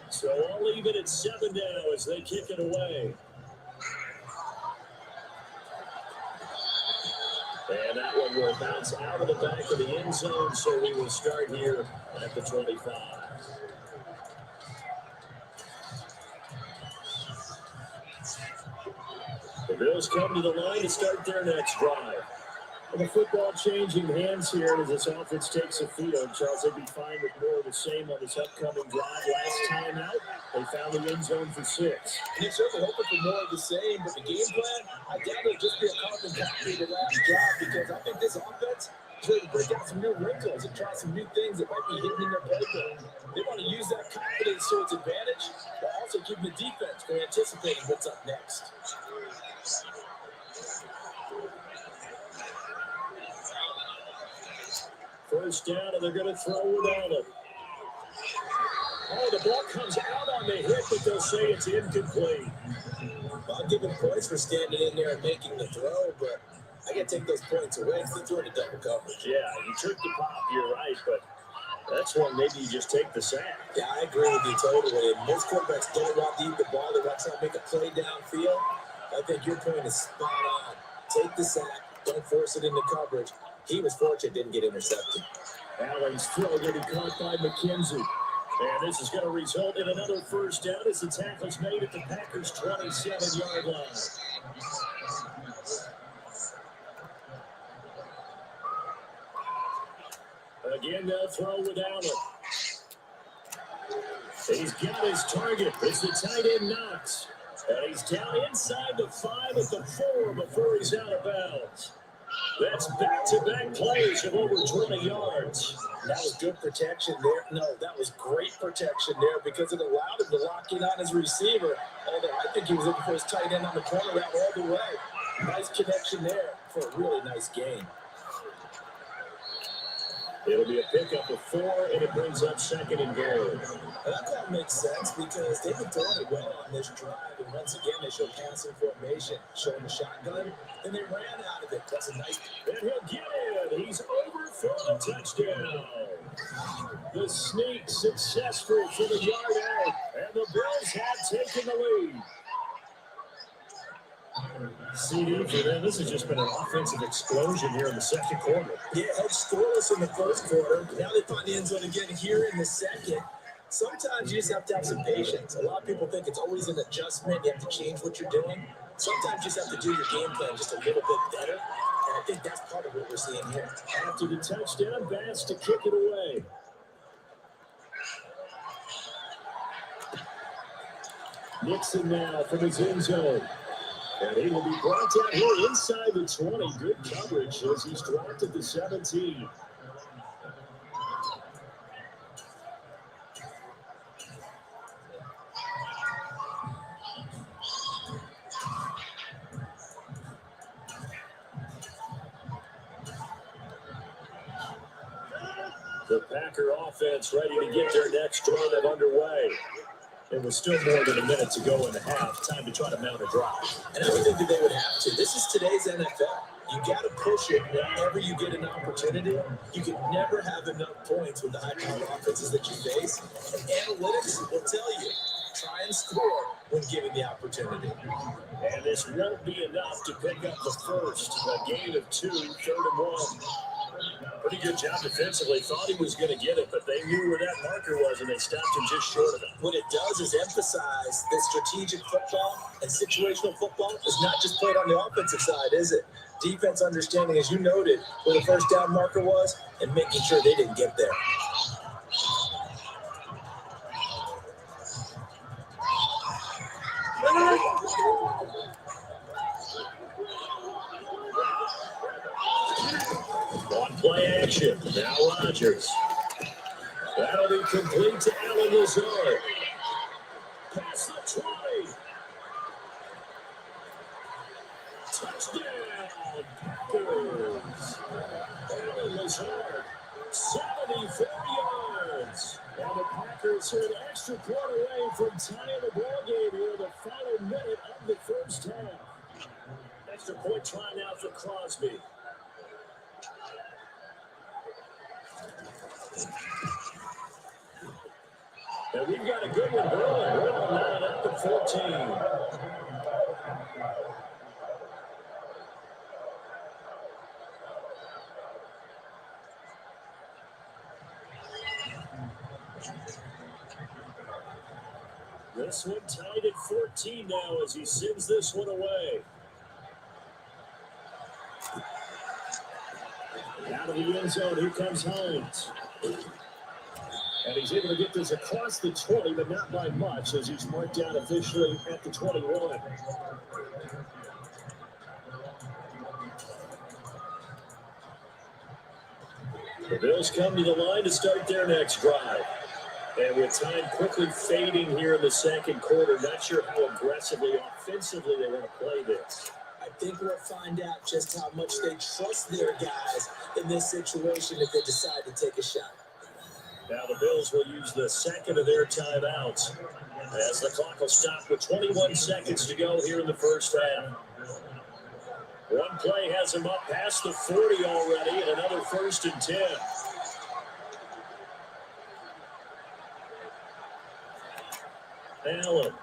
So I'll leave it at 7 now as they kick it away. And that one will bounce out of the back of the end zone, so we will start here at the 25. The Bills come to the line to start their next drive. And the football changing hands here as this offense takes a field. Charles, they'd be fine with more of the same on this upcoming drive. Last time out, they found the end zone for 6. And they're certainly hoping for more of the same, but the game plan, I doubt it'll just be a carbon copy of the last drive, because I think this offense is ready to break out some new wrinkles and try some new things that might be hidden in their playbook. They want to use that confidence to its advantage, but also keep the defense from anticipating what's up next. First down, and they're going to throw without it. Oh, the ball comes out on the hit, but they'll say it's incomplete. I'll give him points for standing in there and making the throw, but I got to take those points away if they throw into double coverage. Yeah, you took the pop, you're right, but that's one maybe you just take the sack. Yeah, I agree with you totally. And most quarterbacks don't want to eat the ball. They want to try to make a play downfield. I think your point is spot on. Take the sack. Don't force it into coverage. He was fortunate didn't get intercepted. Allen's throw getting caught by McKenzie. And this is going to result in another first down as the tackle's made at the Packers' 27-yard line. Again, they'll throw without it. He's got his target. It's the tight end Knox. And he's down inside the 5 at the 4 before he's out of bounds. That's back-to-back plays of over 20 yards. That was good protection there. No, that was great protection there because it allowed him to lock in on his receiver. Although I think he was looking for his tight end on the corner route all the way. Nice connection there for a really nice game. It'll be a pickup of 4, and it brings up 2nd and goal. And that call makes sense because they've been throwing it well on this drive. And once again, they show passing formation, showing the shotgun. Then they ran out of it. That's a nice. And he'll get in. He's over for the touchdown. The sneak successful for the yard out. And the Bills have taken the lead. CD for them. This has just been an offensive explosion here in the second quarter. Yeah, edge scoreless in the first quarter. Now they find the end zone again here in the second. Sometimes you just have to have some patience. A lot of people think it's always an adjustment. You have to change what you're doing. Sometimes you just have to do your game plan just a little bit better. And I think that's part of what we're seeing here. After the touchdown, Bass to kick it away. Nixon now from his end zone. And he will be brought down here inside the 20. Good coverage as he's dropped at the 17. The Packer offense ready to get their next drive underway. It was still more than a minute to go in the half. Time to try to mount a drive. And I think that they would have to. This is today's NFL. You got to push it whenever you get an opportunity. You can never have enough points with the high-powered offenses that you face. And analytics will tell you, try and score when given the opportunity. And this won't be enough to pick up the first. A gain of 2, 3rd and 1. Pretty good job defensively. Thought he was going to get it, but they knew where that marker was, and they stopped him just short of it. What it does is emphasize that strategic football and situational football is not just played on the offensive side, is it? Defense understanding, as you noted, where the first down marker was and making sure they didn't get there. On play action, now Rodgers. That'll be complete to Allen Lazard. Pass the 20. Touchdown, Packers. Allen Lazard, 74 yards. And the Packers are an extra point away from tying the ball game here in the final minute of the first half. Extra point try now for Crosby. And we've got a good one going. We're on line up to 14. This one tied at 14 now as he sends this one away. Out of the end zone, here comes Hines. And he's able to get this across the 20, but not by much, as he's marked down officially at the 21. The Bills come to the line to start their next drive. And with time quickly fading here in the second quarter, not sure how aggressively, offensively they want to play this. I think we'll find out just how much they trust their guys in this situation if they decide to take a shot. Now the Bills will use the second of their timeouts as the clock will stop with 21 seconds to go here in the first half. One play has them up past the 40 already, and another 1st and 10. Allen.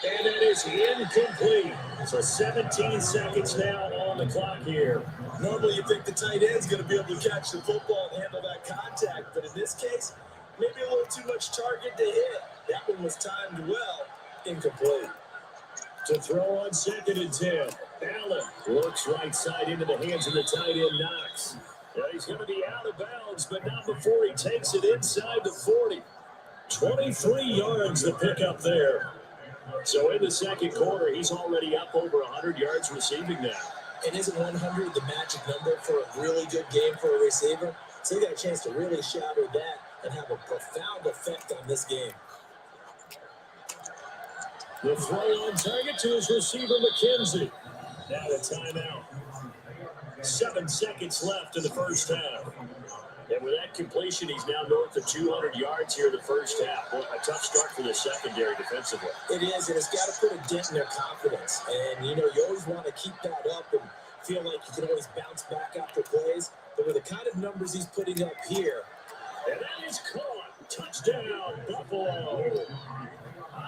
And it is incomplete. So 17 seconds now on the clock here. Normally you think the tight end's going to be able to catch the football and handle that contact, but in this case, maybe a little too much target to hit. That one was timed well, incomplete. To throw on 2nd and 10. Allen works right side into the hands of the tight end, Knox. Yeah, he's going to be out of bounds, but not before he takes it inside the 40. 23 yards to pick up there. So in the second quarter, he's already up over 100 yards receiving now. And isn't 100 the magic number for a really good game for a receiver? So he got a chance to really shatter that and have a profound effect on this game. The throw on target to his receiver, McKenzie. Now a timeout. 7 seconds left in the first half. And with that completion, he's now north of 200 yards here in the first half. Well, a tough start for the secondary defensively. It is, and it's got to put a dent in their confidence. And, you know, you always want to keep that up and feel like you can always bounce back after plays. But with the kind of numbers he's putting up here. And that is caught. Touchdown, Buffalo.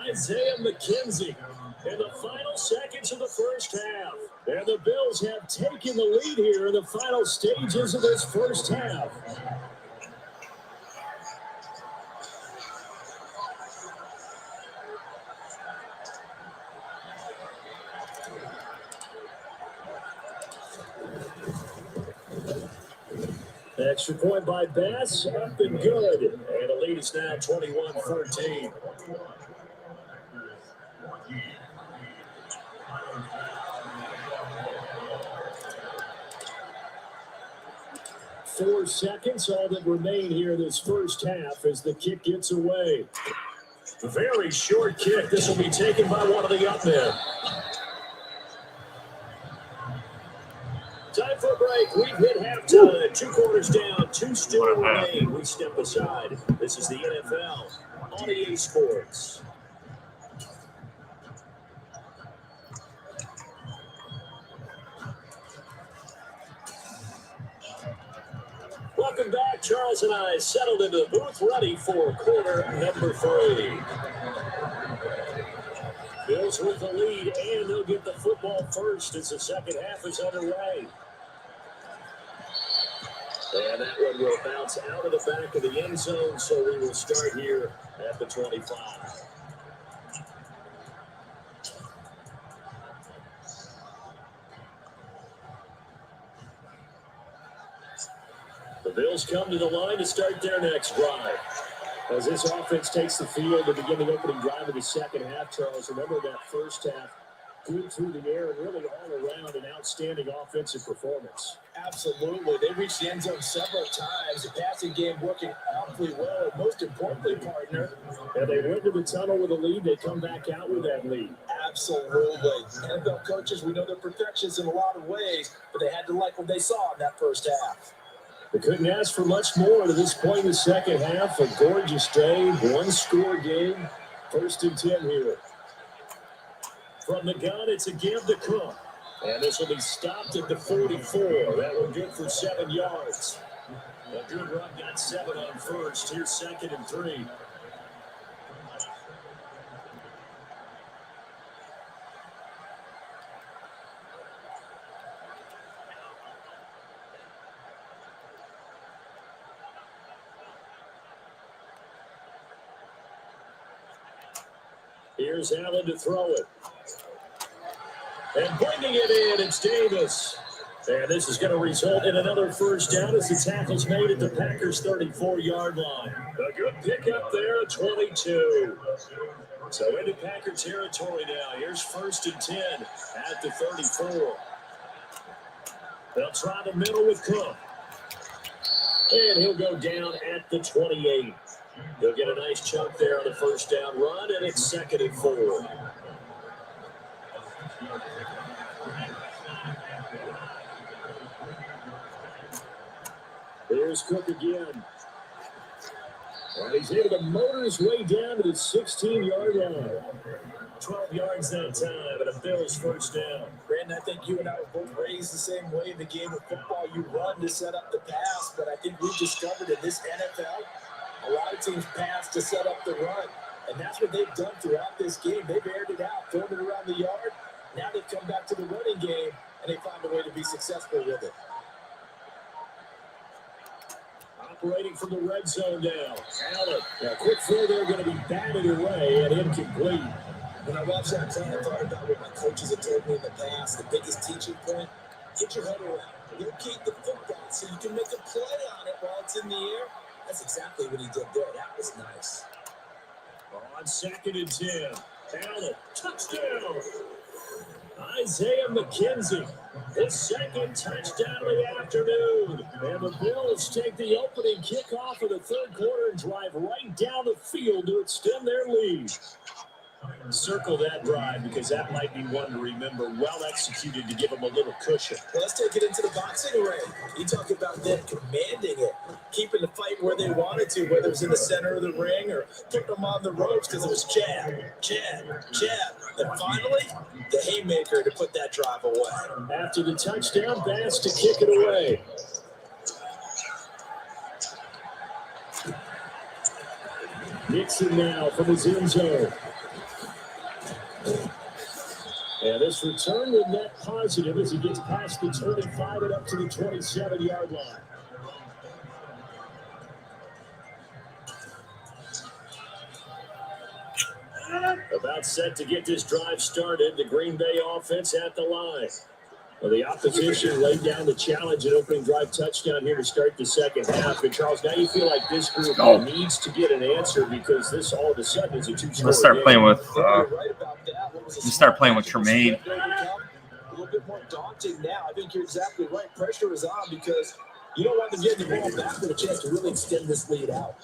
Isaiah McKenzie in the final seconds of the first half. And the Bills have taken the lead here in the final stages of this first half. Extra point by Bass, up and good. And the lead is now 21-13. Four seconds, all that remain here this first half as the kick gets away. Very short kick. This will be taken by one of the up men. Time for a break. We've hit halftime. 2 quarters down, 2 still remain. We step aside. This is the NFL on EA Sports. Welcome back. Charles and I settled into the booth, ready for quarter number 3. Bills with the lead, and they'll get the football first as the second half is underway. And that one will bounce out of the back of the end zone, so we will start here at the 25. The Bills come to the line to start their next drive. As this offense takes the field to begin the opening drive of the second half, Charles, remember that first half, good through the air and really all around an outstanding offensive performance. Absolutely. They reached the end zone several times. The passing game working awfully well. And most importantly, partner. And they went to the tunnel with a lead. They come back out with that lead. Absolutely. NFL coaches, we know they're perfectionists in a lot of ways, but they had to like what they saw in that first half. They couldn't ask for much more to this point in the second half. A gorgeous day, one-score game. 1st and 10 here. From the gun, it's a give to Cook. And this will be stopped at the 44. That one good for 7 yards. A good run, got 7 on first. Here's 2nd and 3. Here's Allen to throw it. And bringing it in, it's Davis. And this is going to result in another first down as the tackle's made at the Packers' 34-yard line. A good pickup there at 22. So into Packer territory now. Here's 1st and 10 at the 34. They'll try the middle with Cook. And he'll go down at the 28. He'll get a nice chunk there on the first down run, and it's 2nd and 4. Here's Cook again. And he's able to motor his way down to the 16-yard line. 12 yards that time, and a Bills first down. Brandon, I think you and I were both raised the same way in the game of football. You run to set up the pass, but I think we've discovered in this NFL, a lot of teams pass to set up the run, and that's what they've done throughout this game. They've aired it out, thrown it around the yard. Now they've come back to the running game, and they found a way to be successful with it. Operating from the red zone now. Allen, a quick throw there, going to be batted away and incomplete. When I watched that play, I thought about what my coaches have told me in the past. The biggest teaching point, get your head around. Locate the football so you can make a play on it while it's in the air. That's exactly what he did there. That was nice. On 2nd and 10. Allen, touchdown. Isaiah McKenzie, his 2nd touchdown of the afternoon. And the Bills take the opening kickoff of the 3rd quarter and drive right down the field to extend their lead. Circle that drive because that might be one to remember. Well executed to give them a little cushion. Well, let's take it into the boxing ring. You talk about them commanding it, keeping the fight where they wanted to, whether it was in the center of the ring or putting them on the ropes because it was jab, jab, jab. And finally, the haymaker to put that drive away. After the touchdown, Bass to kick it away. Nixon now from his end zone. And this return will net positive as he gets past the 25 and up to the 27-yard line. About set to get this drive started. The Green Bay offense at the line. Well, the opposition laid down the challenge and opening drive touchdown here to start the second half. And Charles, now you feel like this group needs to get an answer because this all of a sudden is a two-score game. Let's start playing with Tremaine. A little bit more daunting now. I think you're exactly right. Pressure is on because you don't want to get the ball back with a chance to really extend this lead out.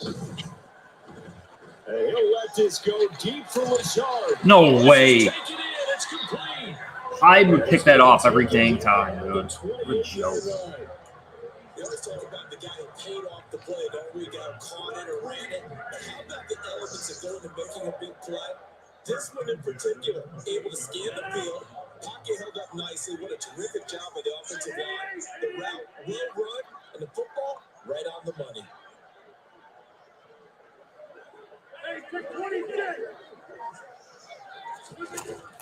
And he'll let this go deep for Lazard. No way. Take it in. It's complete. I would pick that off every dang time, dude. Good joke. They always talk about the guy who paid off the play, don't we? Guy who caught it or ran it. But how about the elements of going and making a big play? This one in particular, able to scan the field, pocket held up nicely. What a terrific job by the offensive line. The route, well run, and the football right on the money.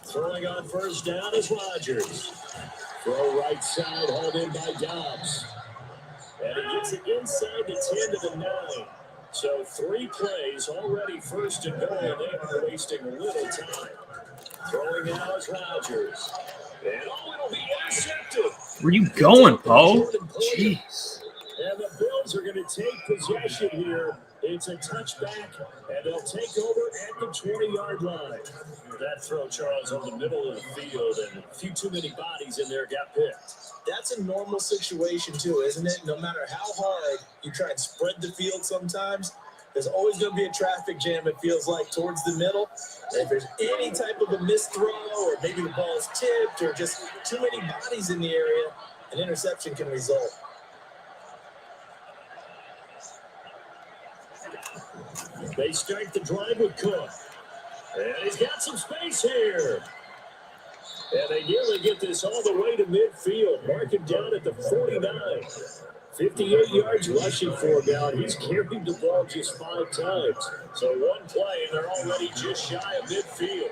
Throwing on first down is Rodgers. Throw right side, hauled in by Dobbs. And he gets it inside the 10 to the 9. So 3 plays already first and goal. They are wasting little time. Throwing now is Rodgers. And it'll be intercepted. Where you going, Poe? Jeez. And the Bills are going to take possession here. It's a touchback, and they'll take over at the 20-yard line. That throw, Charles, on the middle of the field, and a few too many bodies in there got picked. That's a normal situation too, isn't it? No matter how hard you try and spread the field sometimes, there's always going to be a traffic jam, it feels like, towards the middle. And if there's any type of a missed throw, or maybe the ball's tipped, or just too many bodies in the area, an interception can result. They start the drive with Cook. And he's got some space here. And they nearly get this all the way to midfield. Mark him down at the 49. 58 yards rushing for him now. He's carried the ball just 5 times. So 1 play, and they're already just shy of midfield.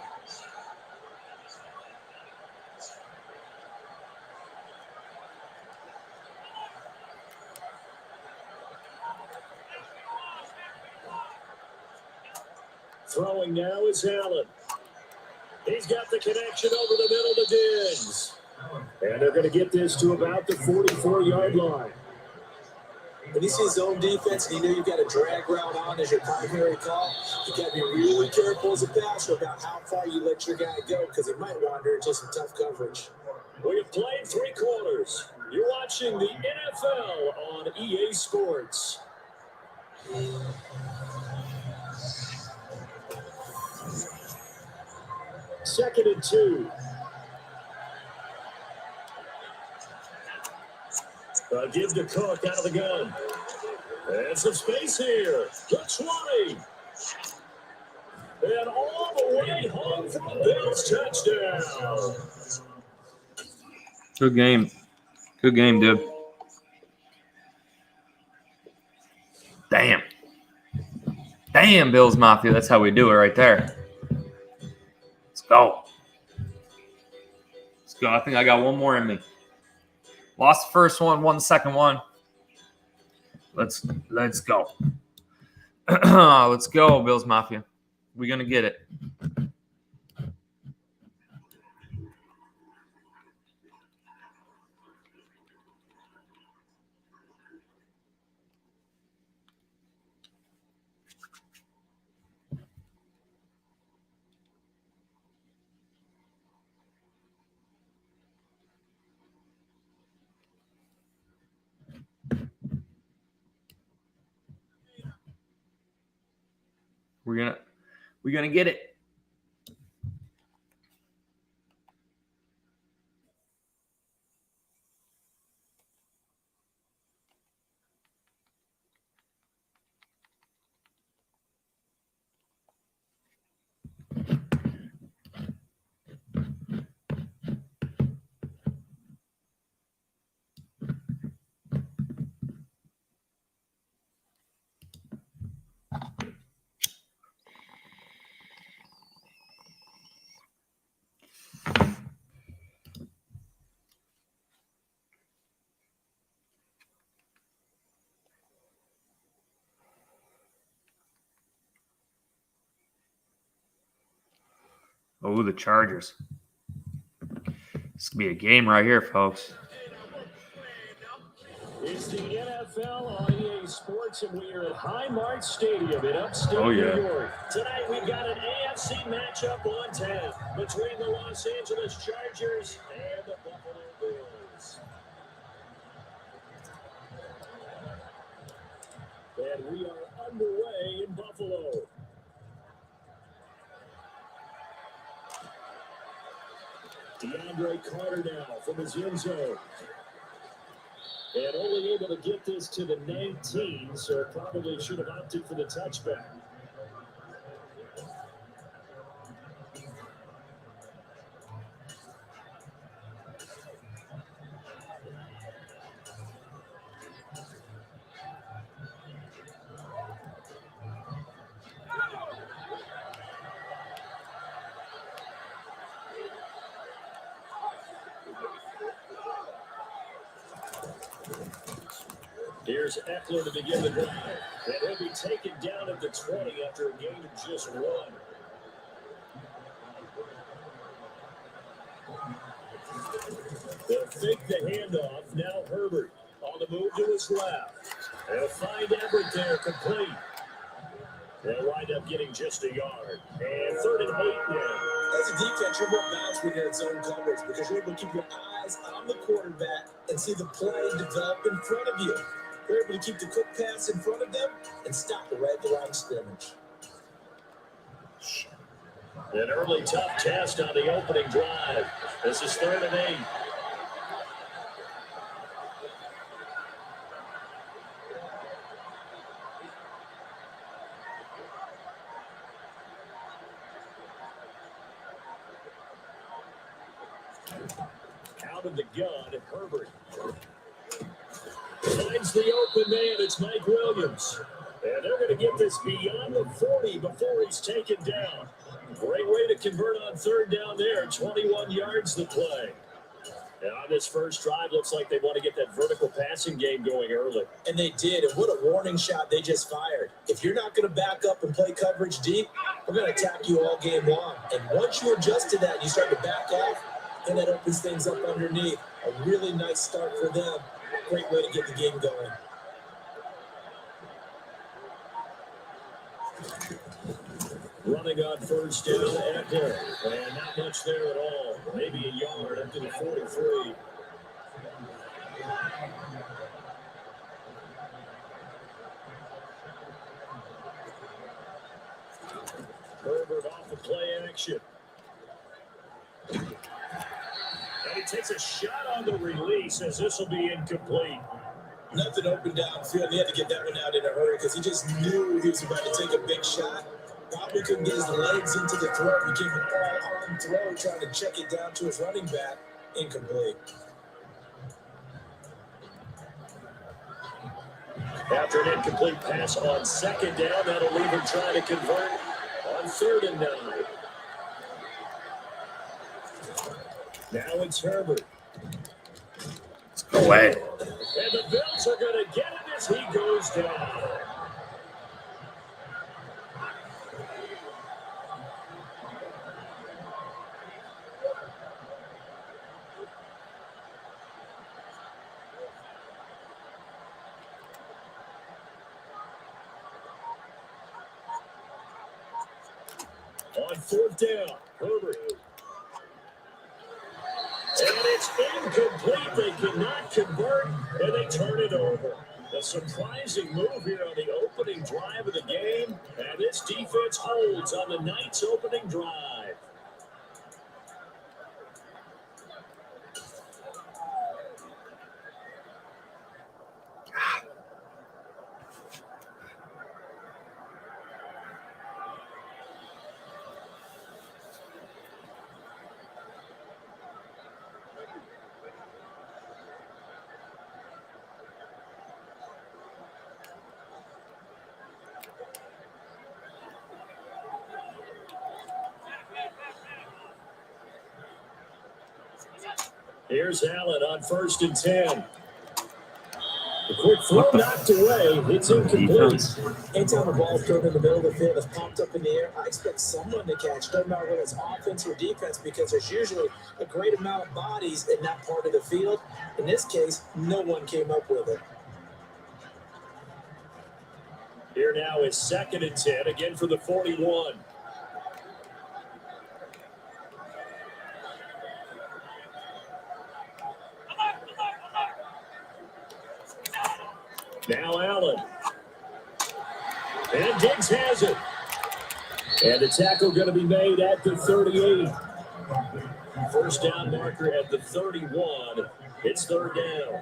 Throwing now is Allen. He's got the connection over the middle to Diggs. And they're going to get this to about the 44-yard line. When you see zone defense and you know you've got a drag route on as your primary call, you got to be really careful as a passer about how far you let your guy go, because he might wander into some tough coverage. We have played 3 quarters. You're watching the NFL on EA Sports. Second and 2. Give to Cook out of the gun. And some space here. The 20. And all the way home for a Bills touchdown. Good game. Good game, dude. Damn. Damn, Bills Mafia. That's how we do it right there. Let's go. Let's go. I think I got one more in me. Lost the first one, won the second one. Let's go. Let's go, Bills Mafia. We're going to get it. We're gonna get it. Oh, the Chargers. This could be a game right here, folks. It's the NFL on EA Sports, and we are at Highmark Stadium in upstate New York. Tonight, we've got an AFC matchup on tap between the Los Angeles Chargers and the Buffalo Bills. And we are underway in Buffalo. DeAndre Carter now from his end zone. And only able to get this to the 19, so probably should have opted for the touchback. Here's Eckler to begin the drive. And he'll be taken down at the 20 after a gain of just 1. They'll fake the handoff. Now Herbert on the move to his left. They'll find Everett there, complete. They'll wind up getting just a yard. And 3rd and 8 now. As a defense, you're more balanced when you're in zone coverage because you're able to keep your eyes on the quarterback and see the play develop in front of you. You're able to keep the quick pass in front of them and stop it right at the line of scrimmage. An early tough test on the opening drive. This is 3rd and 8. Out of the gun, Herbert finds the open man. It's Mike Williams. And they're going to get this beyond the 40 before he's taken down. Great way to convert on 3rd down there. 21 yards to play. And on this first drive, looks like they want to get that vertical passing game going early. And they did. And what a warning shot they just fired. If you're not going to back up and play coverage deep, we're going to attack you all game long. And once you adjust to that and you start to back off, then that opens things up underneath. A really nice start for them. Great way to get the game going. Running on 1st down, Eckler. And not much there at all. Maybe a yard up to the 43. Herbert off the play action. And he takes a shot on the release as this will be incomplete. Nothing open downfield. And he had to get that one out in a hurry because he just knew he was about to take a big shot. Probably couldn't get his legs into the throw. Became an all-arm throw, trying to check it down to his running back. Incomplete. After an incomplete pass on 2nd down, that'll leave him trying to convert on 3rd and 9. Now it's Herbert. Let's go away. And the Bills are going to get him as he goes down. On 4th down, Herbert. And it's incomplete. They cannot convert, and they turn it over. A surprising move here on the opening drive of the game, and this defense holds on the night's opening drive. Here's Allen on 1st and 10. The quick throw knocked away. It's incomplete. Anytime a ball thrown in the middle of the field has popped up in the air, I expect someone to catch. Doesn't matter whether it's offense or defense, because there's usually a great amount of bodies in that part of the field. In this case, no one came up with it. Here now is 2nd and 10, again for the 41. Now Allen. And Diggs has it. And the tackle going to be made at the 38. First down marker at the 31. It's 3rd down.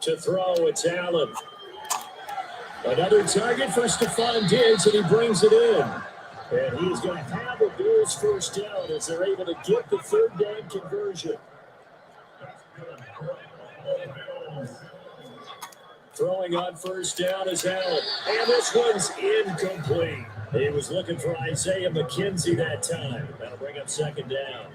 To throw, it's Allen. Another target for Stephon Diggs, and he brings it in. And he's going to have a Bills first down as they're able to get the 3rd down conversion. Throwing on first down is Allen. And this one's incomplete. He was looking for Isaiah McKenzie that time. That'll bring up second down.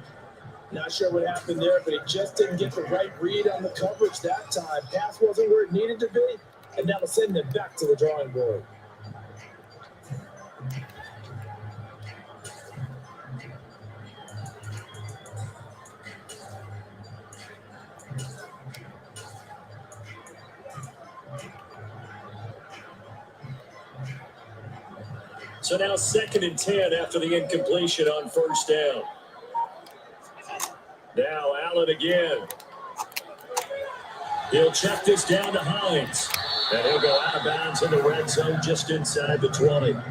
Not sure what happened there, but he just didn't get the right read on the coverage that time. Pass wasn't where it needed to be, and that'll send them back to the drawing board. So now 2nd and 10 after the incompletion on first down. Now Allen again. He'll check this down to Hines. And he'll go out of bounds in the red zone just inside the 20. 9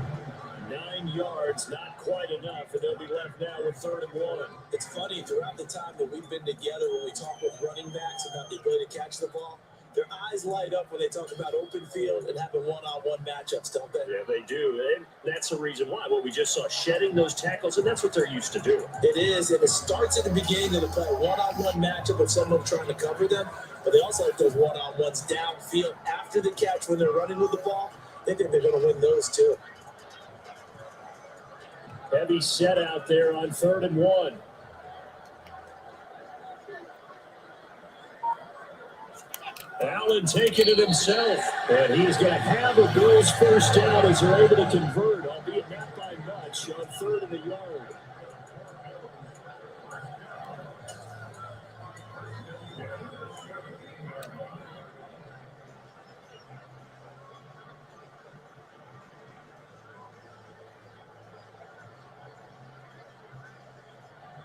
yards, not quite enough, and they'll be left now with 3rd and 1. It's funny, throughout the time that we've been together, when we talk with running backs about the ability to catch the ball, their eyes light up when they talk about open field and having one-on-one matchups, don't they? Yeah, they do. And that's the reason why. What we just saw, shedding those tackles, and that's what they're used to doing. It is, and it starts at the beginning of the play, one-on-one matchup with someone trying to cover them, but they also have those one-on-ones downfield after the catch when they're running with the ball. They think they're going to win those too. Heavy set out there on 3rd and 1. Allen taking it himself, and he's going to have a Bills first down as they're able to convert, albeit not by much, on 3rd and a yard.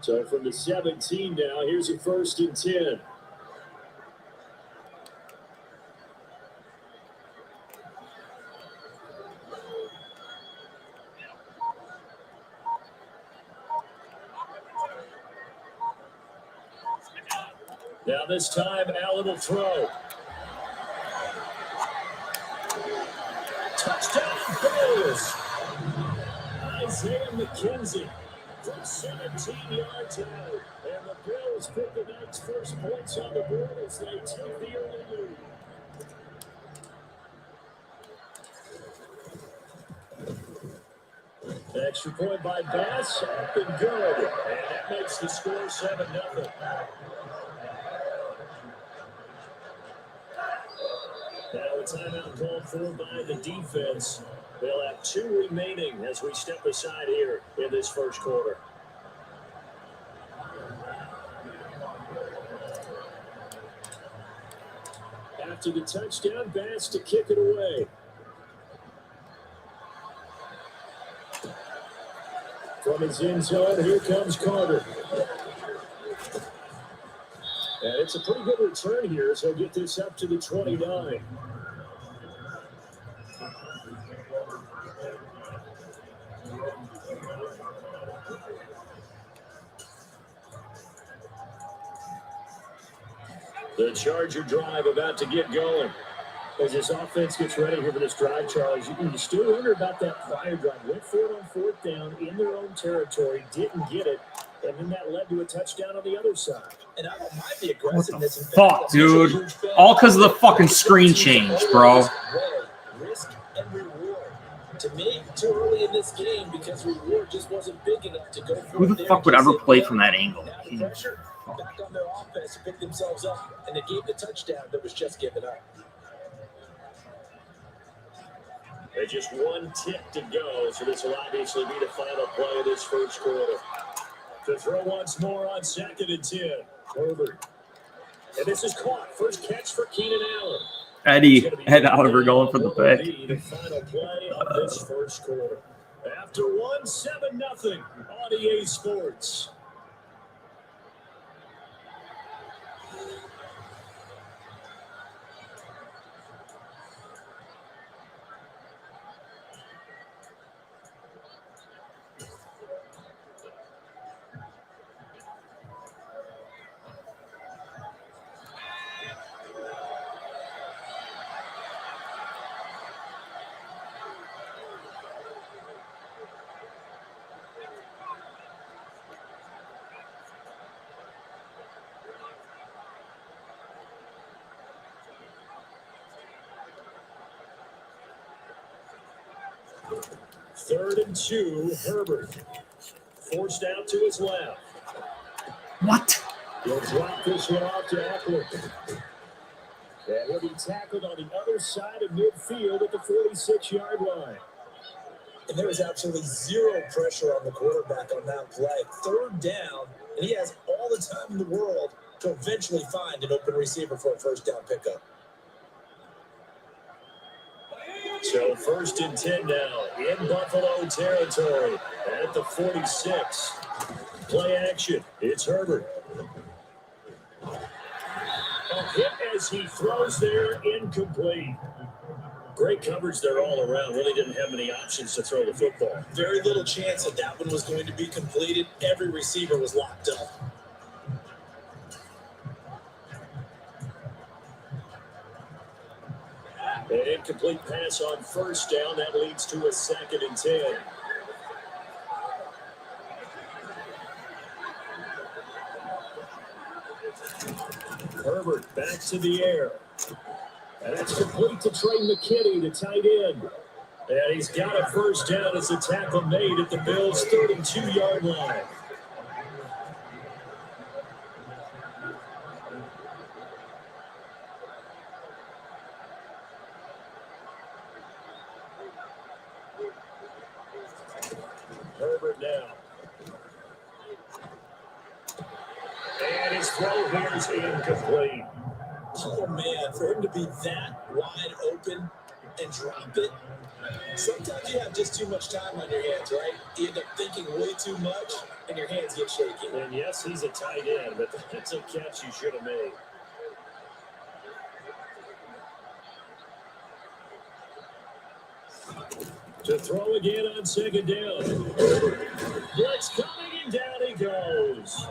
So from the 17 now, here's a 1st and 10. Now this time, Allen will throw. Touchdown, Bills! Isaiah McKenzie from 17 yards out. And the Bills put the night's first points on the board as they took the early lead. Extra point by Bass, up and good. And that makes the score 7-0. Now a timeout called for by the defense. They'll have 2 remaining as we step aside here in this first quarter. After the touchdown, Bass to kick it away. From his end zone, here comes Carter. And it's a pretty good return here, so get this up to the 29. The Charger drive about to get going. As this offense gets ready here for this drive, Charles, you can still wonder about that prior drive. Went for it on 4th down in their own territory, didn't get it, and then that led to a touchdown on the other side. And I don't mind the aggressiveness. Fuck, dude. All because of the fucking screen change, bro. Risk and reward. To me, too early in this game because reward just wasn't big enough to go for. Who the fuck would ever play from that angle? Now the pressure back on their offense to pick themselves up, and they gave the touchdown that was just given up. There's just 1 tick to go, so this will obviously be the final play of this first quarter. To throw once more on 2nd and 10. Herbert. And this is caught. First catch for Keenan Allen. Ed Oliver going for the pick. The final play of this first quarter. After 1, 7-0 on EA Sports. 3rd and 2, Herbert. Forced out to his left. What? He'll drop this one off to Eckler. And he'll be tackled on the other side of midfield at the 46-yard line. And there was absolutely zero pressure on the quarterback on that play. 3rd down, and he has all the time in the world to eventually find an open receiver for a 1st down pickup. So 1st and 10 now in Buffalo territory at the 46. Play action. It's Herbert. A hit as he throws there, incomplete. Great coverage there all around. Really didn't have many options to throw the football. Very little chance that that one was going to be completed. Every receiver was locked up. An incomplete pass on 1st down. That leads to a 2nd and 10. Herbert back to the air. And that's complete to Trey McKinney, the tight end. And he's got a 1st down as the tackle made at the Bills' 32-yard line. Herbert now. And his throw here is incomplete. Oh, man, for him to be that wide open and drop it, sometimes you have just too much time on your hands, right? You end up thinking way too much, and your hands get shaky. And yes, he's a tight end, but that's a catch you should have made. To throw again on 2nd down. Blitz coming, and down he goes.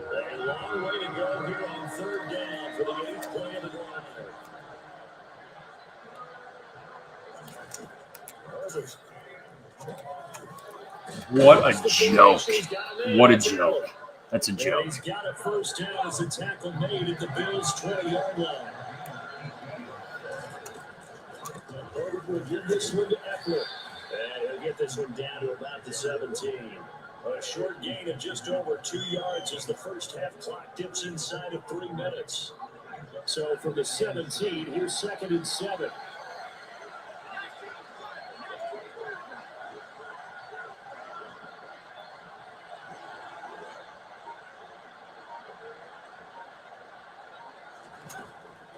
A long way to go here on 3rd down for the 8th play of the drive. What a joke. What a joke. That's a joke. He's got a 1st down as a tackle made at the Bills' 20-yard line. Herbert will give this one to Eckler. And he'll get this one down to about the 17. A short gain of just over 2 yards as the 1st half clock dips inside of 3 minutes. So from the 17, here's 2nd and 7.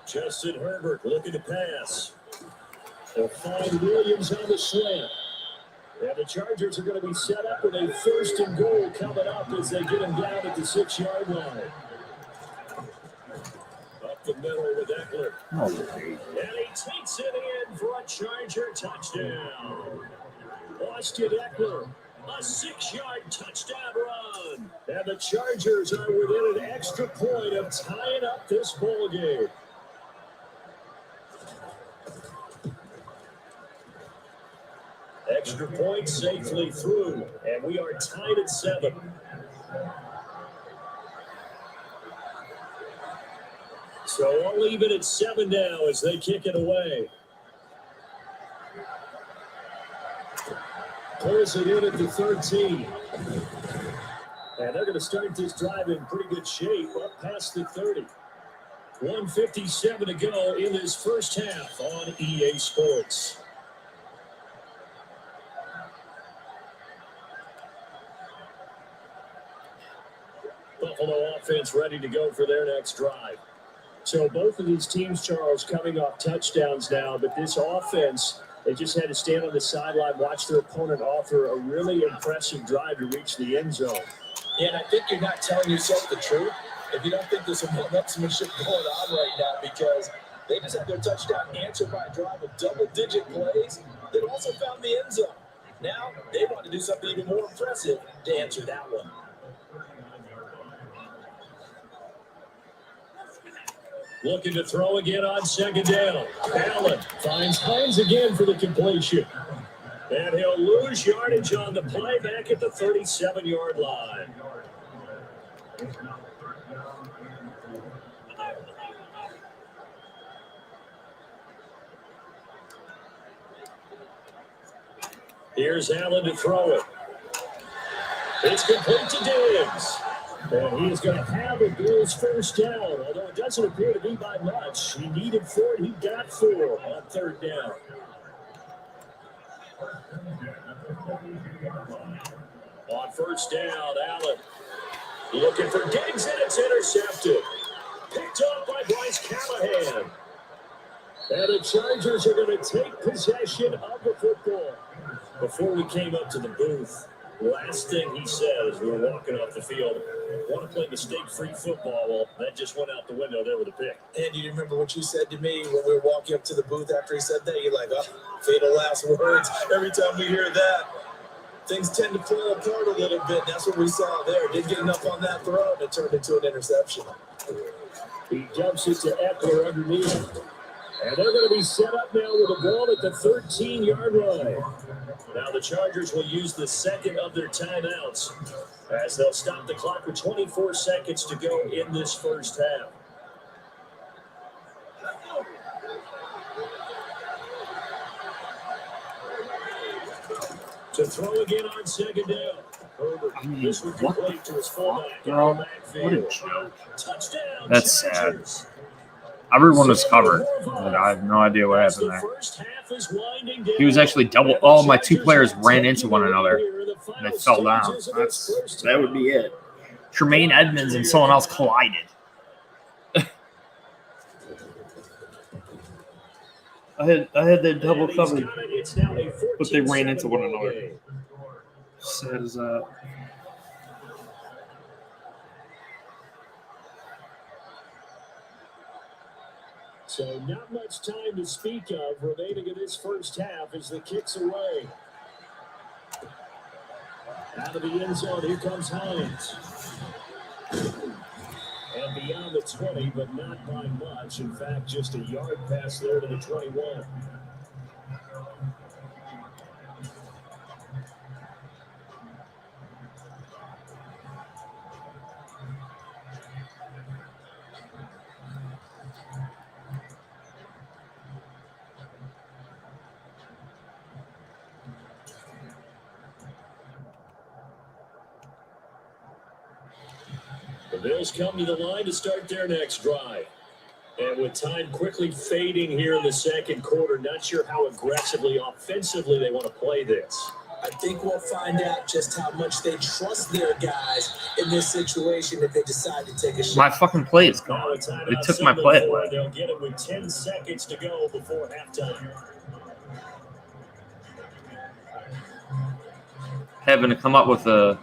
Justin Herbert looking to pass. They'll find Williams on the slant. And the Chargers are going to be set up with a 1st and goal coming up as they get him down at the 6-yard line. Up the middle with Eckler. And he takes it in for a Charger touchdown. Austin Eckler, a 6-yard touchdown run. And the Chargers are within an extra point of tying up this ball game. Extra point safely through, and we are tied at 7. So we'll leave it at 7 now as they kick it away. Pulls it in at the 13. And they're going to start this drive in pretty good shape up past the 30. 1:57 to go in this 1st half on EA Sports. Buffalo offense ready to go for their next drive. So both of these teams, Charles, coming off touchdowns now, but this offense, they just had to stand on the sideline, watch their opponent offer a really impressive drive to reach the end zone. Yeah, and I think you're not telling yourself the truth if you don't think there's some one-upsmanship going on right now, because they just had their touchdown answered by a drive of double-digit plays that also found the end zone. Now they want to do something even more impressive to answer that one. Looking to throw again on 2nd down. Allen finds Hines again for the completion. And he'll lose yardage on the play back at the 37-yard line. Here's Allen to throw it. It's complete to Diggs. And he's going to have a Bills first down, although it doesn't appear to be by much. He needed 4, he got 4 on third down. On first down, Allen looking for Diggs, and it's intercepted. Picked up by Bryce Callahan. And the Chargers are going to take possession of the football. Before we came up to the booth, last thing he said as we were walking off the field, want to play mistake-free football. Well, that just went out the window there with a pick. And you remember what you said to me when we were walking up to the booth after he said that? You're like, oh, fatal last words. Every time we hear that, things tend to fall apart a little bit. That's what we saw there. Didn't get enough on that throw, and it turned into an interception. He dumps it to Eckler underneath. And they're going to be set up now with a ball at the 13-yard line. Now the Chargers will use the second of their timeouts as they'll stop the clock with 24 seconds to go in this first half. To throw again on second down. Herbert, this would complete to his fullback. What a joke. Touchdown. That's sad. Everyone was covered, but I have no idea what happened there. He was actually double. All my two players ran into one another, and they fell down. That would be it. Tremaine Edmonds and someone else collided. I had that double covered, but they ran into one another. Sad as that. So not much time to speak of remaining in this first half as the kick's away. Out of the end zone, here comes Hines. And beyond the 20, but not by much. In fact, just a yard pass there to the 21. The Bills come to the line to start their next drive. And with time quickly fading here in the second quarter, not sure how aggressively, offensively they want to play this. I think we'll find out just how much they trust their guys in this situation if they decide to take a shot. My fucking play is gone. They took my play away. They'll get it with 10 seconds to go before halftime. Having to come up with a...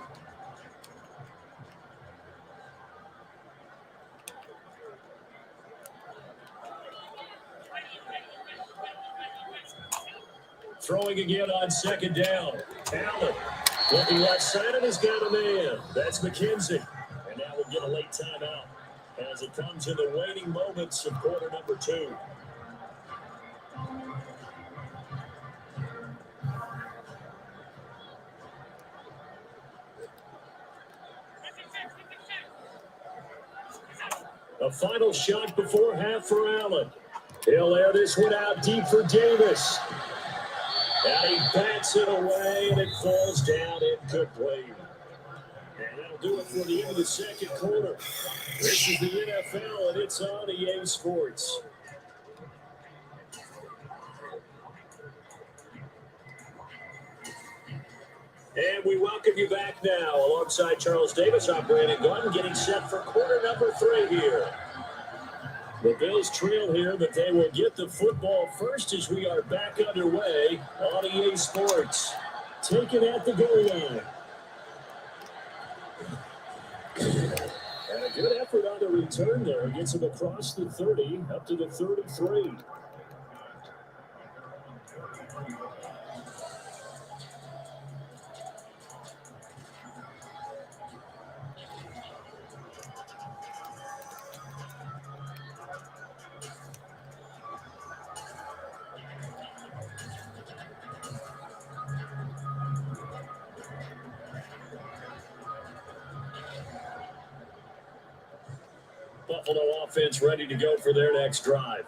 Throwing again on second down. Allen looking left side and has got a man. That's McKenzie. And now we'll get a late timeout as it comes in the waning moments of quarter number 2. A final shot before half for Allen. He'll air this one out deep for Davis. And he bats it away, and it falls down incomplete. And that'll do it for the end of the second quarter. This is the NFL, and it's on EA Sports. And we welcome you back now. Alongside Charles Davis, I'm Brandon Gunn, getting set for quarter number 3 here. The Bills trail here, but they will get the football first as we are back underway on EA Sports. Taken at the goal line. And a good effort on the return there. Gets him across the 30, up to the 33. Buffalo offense ready to go for their next drive.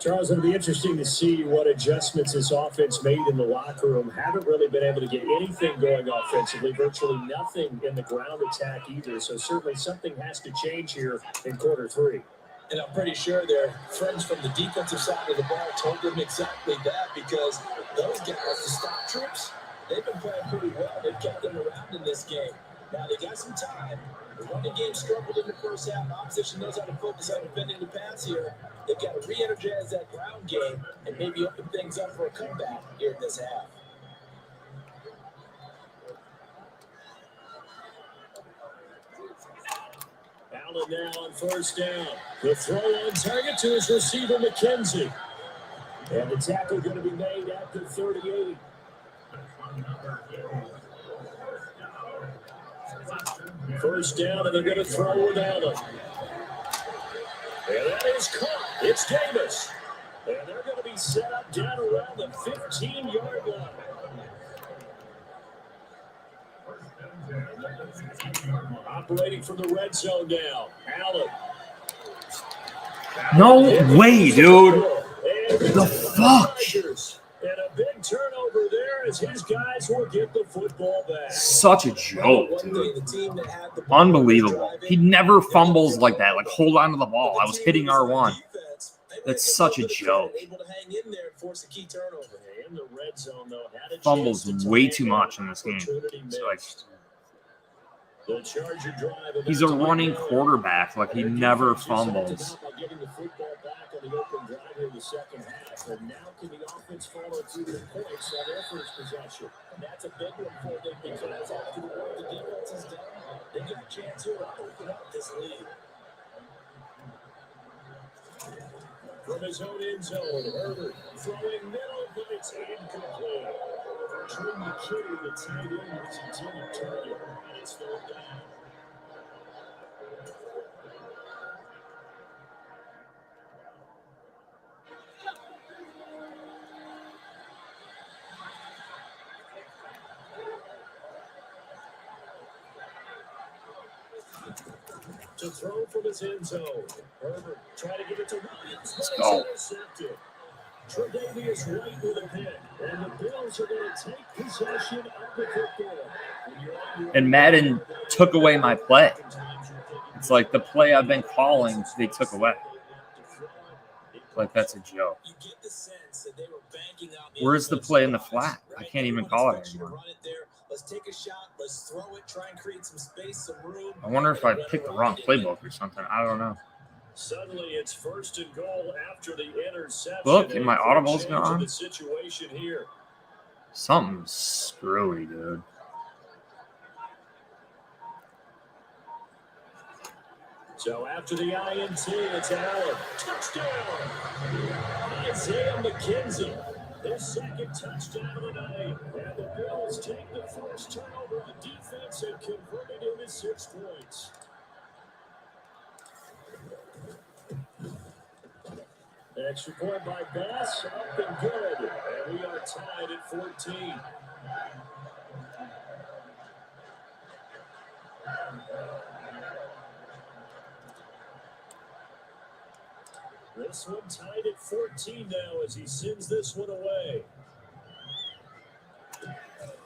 Charles, it'll be interesting to see what adjustments this offense made in the locker room. Haven't really been able to get anything going offensively, virtually nothing in the ground attack either. So certainly something has to change here in quarter 3. And I'm pretty sure their friends from the defensive side of the ball told them exactly that, because those guys, the stock troops, they've been playing pretty well. They've kept them around in this game. Now they got some time. The running game struggled in the first half. Opposition knows how to focus on defending the pass here. They've got to re-energize that ground game and maybe open things up for a comeback here in this half. Allen now on first down. The throw on target to his receiver, McKenzie. And the tackle going to be made at the 38. First down, and they're going to throw with Allen. And that is caught. It's Davis. And they're going to be set up down around the 15-yard line. Operating from the red zone now. Allen. No way, dude. The fuck? And a big turnover there as his guys will get the football back. Such a joke, dude. Unbelievable. He never fumbles like that. Like, hold on to the ball. I was hitting R1. That's such a joke. Fumbles way too much in this game. So, like, he's a running quarterback. Like, he never fumbles. The second half, and now can the offense follow through the points on their first possession? And that's a big one for them, because after the work the defense has done, they got a chance here to open up this lead. From his own end zone, Herbert throwing middle, but it's incomplete. Drew McKinney, the tight end, was intended target, and it's third down. To throw from his end zone. Herbert trying to give it to Williams. Let's go. Intercepted. Tre'Davious White with a pick. And the Bills are going to take possession of the football. And Madden took away my play. It's like the play I've been calling, they took away. Like, that's a joke. Where's the play in the flat? I can't even call it anymore. Let's take a shot. Let's throw it. Try and create some space, some room. I wonder if I picked the wrong playbook or something. I don't know. Suddenly, it's first and goal after the interception. Look, and my audible's gone. The situation here. Something's screwy, dude. So after the INT, it's Allen. Touchdown! Isaiah McKenzie. Their second touchdown of the night. And the Bills take the first turnover on defense and convert it into 6 points. Extra point by Bass, up and good. And we are tied at 14. This one tied at 14 now as he sends this one away.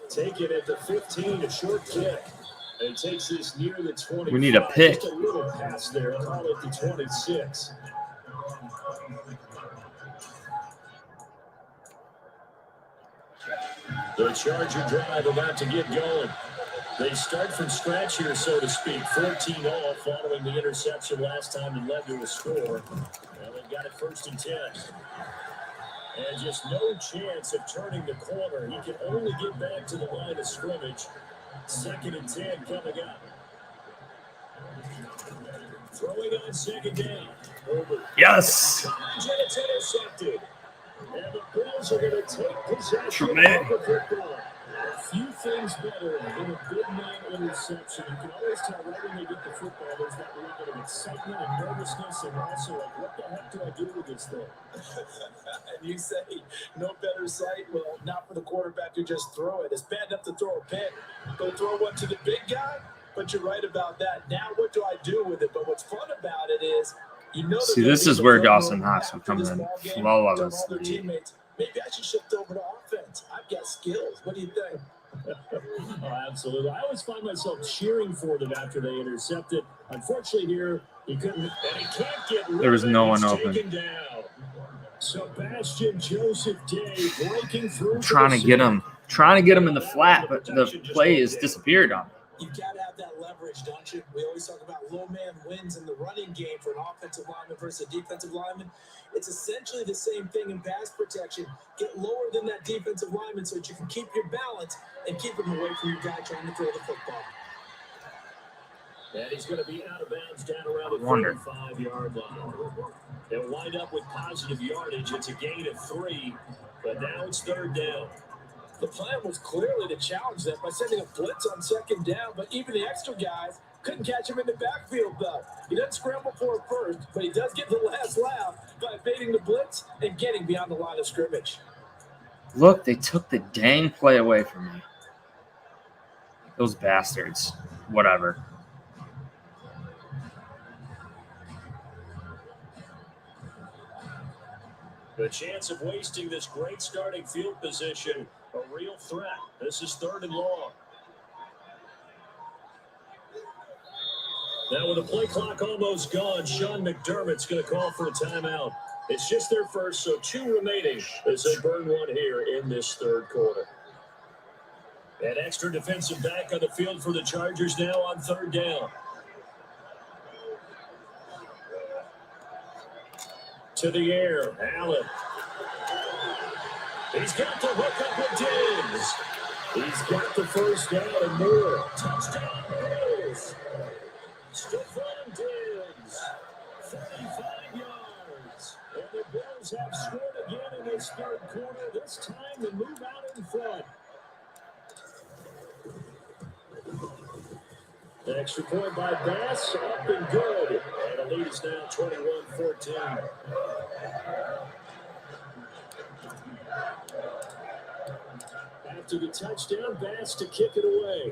Take it at the 15, a short kick. And takes this near the 20. We need a pick. Just a little pass there, call it the 26. The Charger drive about to get going. They start from scratch here, so to speak. 14-all following the interception last time and led to a score. Well, they've got it first and 10. And just no chance of turning the corner. He can only get back to the line of scrimmage. 2nd and 10 coming up. Throwing on second down. Over. Yes. And it's intercepted. And the Bills are going to take possession Tremaine. of the football. A few things better than a big man interception. You can always tell right when they get the football, there's that little bit of excitement and nervousness, and also like, what the heck do I do with this thing? And you say, no better sight? Well, not for the quarterback to just throw it. It's bad enough to throw a pick, but throw one to the big guy? But you're right about that. Now what do I do with it? But what's fun about it is See, this is where Dawson Knox would come in. Flow of his lead. Maybe I should shift over to offense. I've got skills. What do you think? Oh, absolutely. I always find myself cheering for them after they intercepted. Unfortunately, here he couldn't, and he can't get rid There was of it. no one He's open. taken down. Sebastian Joseph Day breaking through. Trying to get him in the flat, but the play has disappeared on him. You've got to have that leverage, don't you? We always talk about low man wins in the running game for an offensive lineman versus a defensive lineman. It's essentially the same thing in pass protection. Get lower than that defensive lineman so that you can keep your balance and keep him away from your guy trying to throw the football. And he's going to be out of bounds down around the 45-yard line. They'll wind up with positive yardage. It's a gain of 3, but now it's 3rd down. The plan was clearly to challenge them by sending a blitz on 2nd down, but even the extra guys couldn't catch him in the backfield, though. He doesn't scramble for it first, but he does get the last laugh by evading the blitz and getting beyond the line of scrimmage. Look, they took the dang play away from me. Those bastards. Whatever. The chance of wasting this great starting field position, a real threat. This is 3rd and long. Now with the play clock almost gone, Sean McDermott's going to call for a timeout. It's just their first, so 2 remaining as they burn 1 here in this 3rd quarter. An extra defensive back on the field for the Chargers now on 3rd down. To the air, Allen. He's got the hook up with Diggs. He's got the first down and more. Touchdown, Bills. Stephon Diggs, 35 yards. And the Bills have scored again in this 3rd quarter. This time to move out in front. The extra point by Bass, up and good. And the lead is now 21-14. After the touchdown, Bass to kick it away.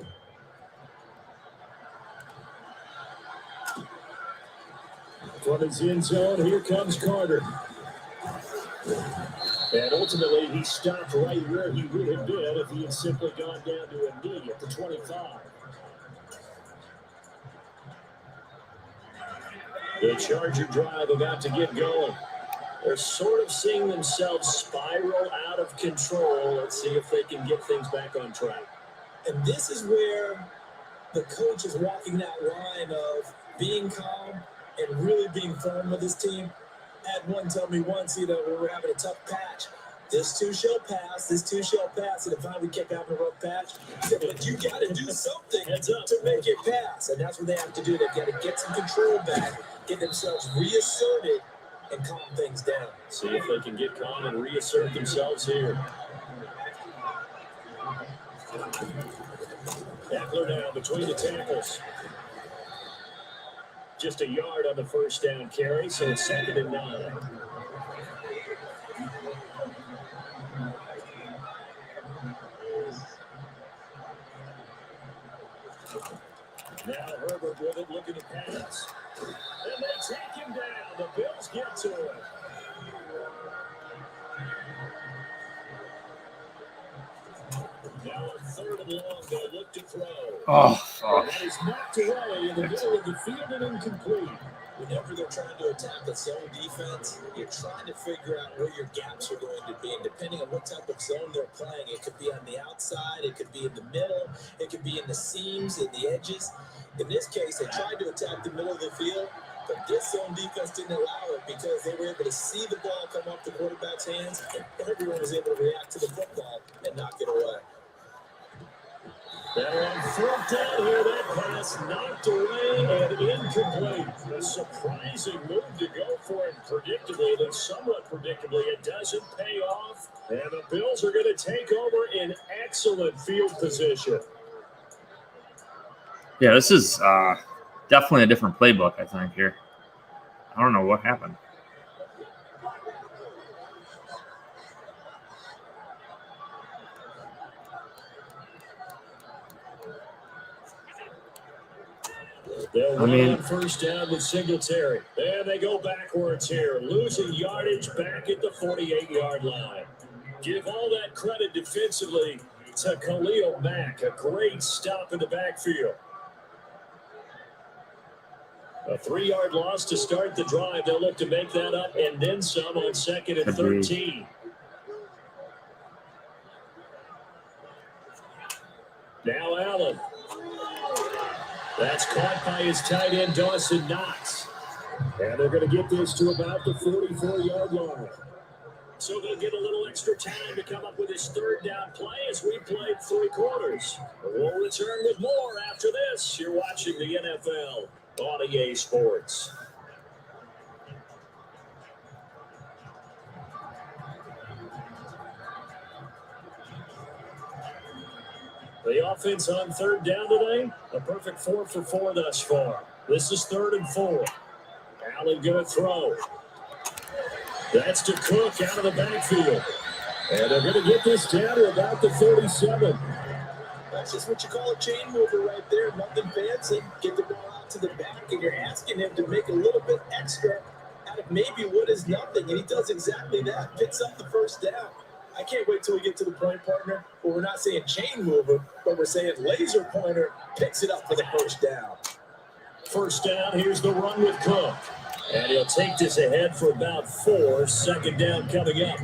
From his end zone, here comes Carter. And ultimately, he stopped right where he would have been if he had simply gone down to a knee at the 25. The Charger drive about to get going. They're sort of seeing themselves spiral out of control. Let's see if they can get things back on track. And this is where the coach is walking that line of being calm and really being firm with his team. I had one tell me once, we were having a tough patch. This too shall pass, this too shall pass. And finally we kept having a rough patch. He said, but you got to do something to make it pass. And that's what they have to do. They've got to get some control back, get themselves reasserted, and calm things down. See if they can get calm and reassert themselves here. Eckler down between the tackles. Just a yard on the first down carry, so it's 2nd and 9. Now Herbert with it, looking to pass. And they take him down. The Bills get to it. Now on 3rd and long, they look to throw. Oh, fuck. That is knocked away in the middle of the field and incomplete. Whenever they're trying to attack a zone defense, you're trying to figure out where your gaps are going to be. And depending on what type of zone they're playing, it could be on the outside, it could be in the middle, it could be in the seams, in the edges. In this case, they tried to attack the middle of the field, but this zone defense didn't allow it because they were able to see the ball come off the quarterback's hands, and everyone was able to react to the football and knock it away. Now on 4th down here, that pass knocked away and incomplete. A surprising move to go for it predictably, then somewhat predictably, it doesn't pay off. And the Bills are going to take over in excellent field position. Yeah, this is definitely a different playbook, I think, here. I don't know what happened. They'll run on first down with Singletary. And they go backwards here, losing yardage back at the 48-yard line. Give all that credit defensively to Khalil Mack. A great stop in the backfield. A 3-yard loss to start the drive. They'll look to make that up and then some on 2nd and 13. Now Allen. That's caught by his tight end, Dawson Knox. And they're going to get this to about the 44-yard line. So they'll get a little extra time to come up with his 3rd down play as we played 3 quarters. We'll return with more after this. You're watching the NFL on EA Sports. The offense on 3rd down today, a perfect 4 for 4 thus far. This is 3rd and 4. Allen going to throw. That's to Cook out of the backfield. And they're going to get this down to about the 37. That's just what you call a chain mover right there. Nothing fancy. Get the ball out to the back, and you're asking him to make a little bit extra out of maybe what is nothing. And he does exactly that. Picks up the 1st down. I can't wait till we get to the point, partner, where we're not saying chain mover, but we're saying laser pointer picks it up for the 1st down. 1st down, here's the run with Cook. And he'll take this ahead for about 4. 2nd down coming up.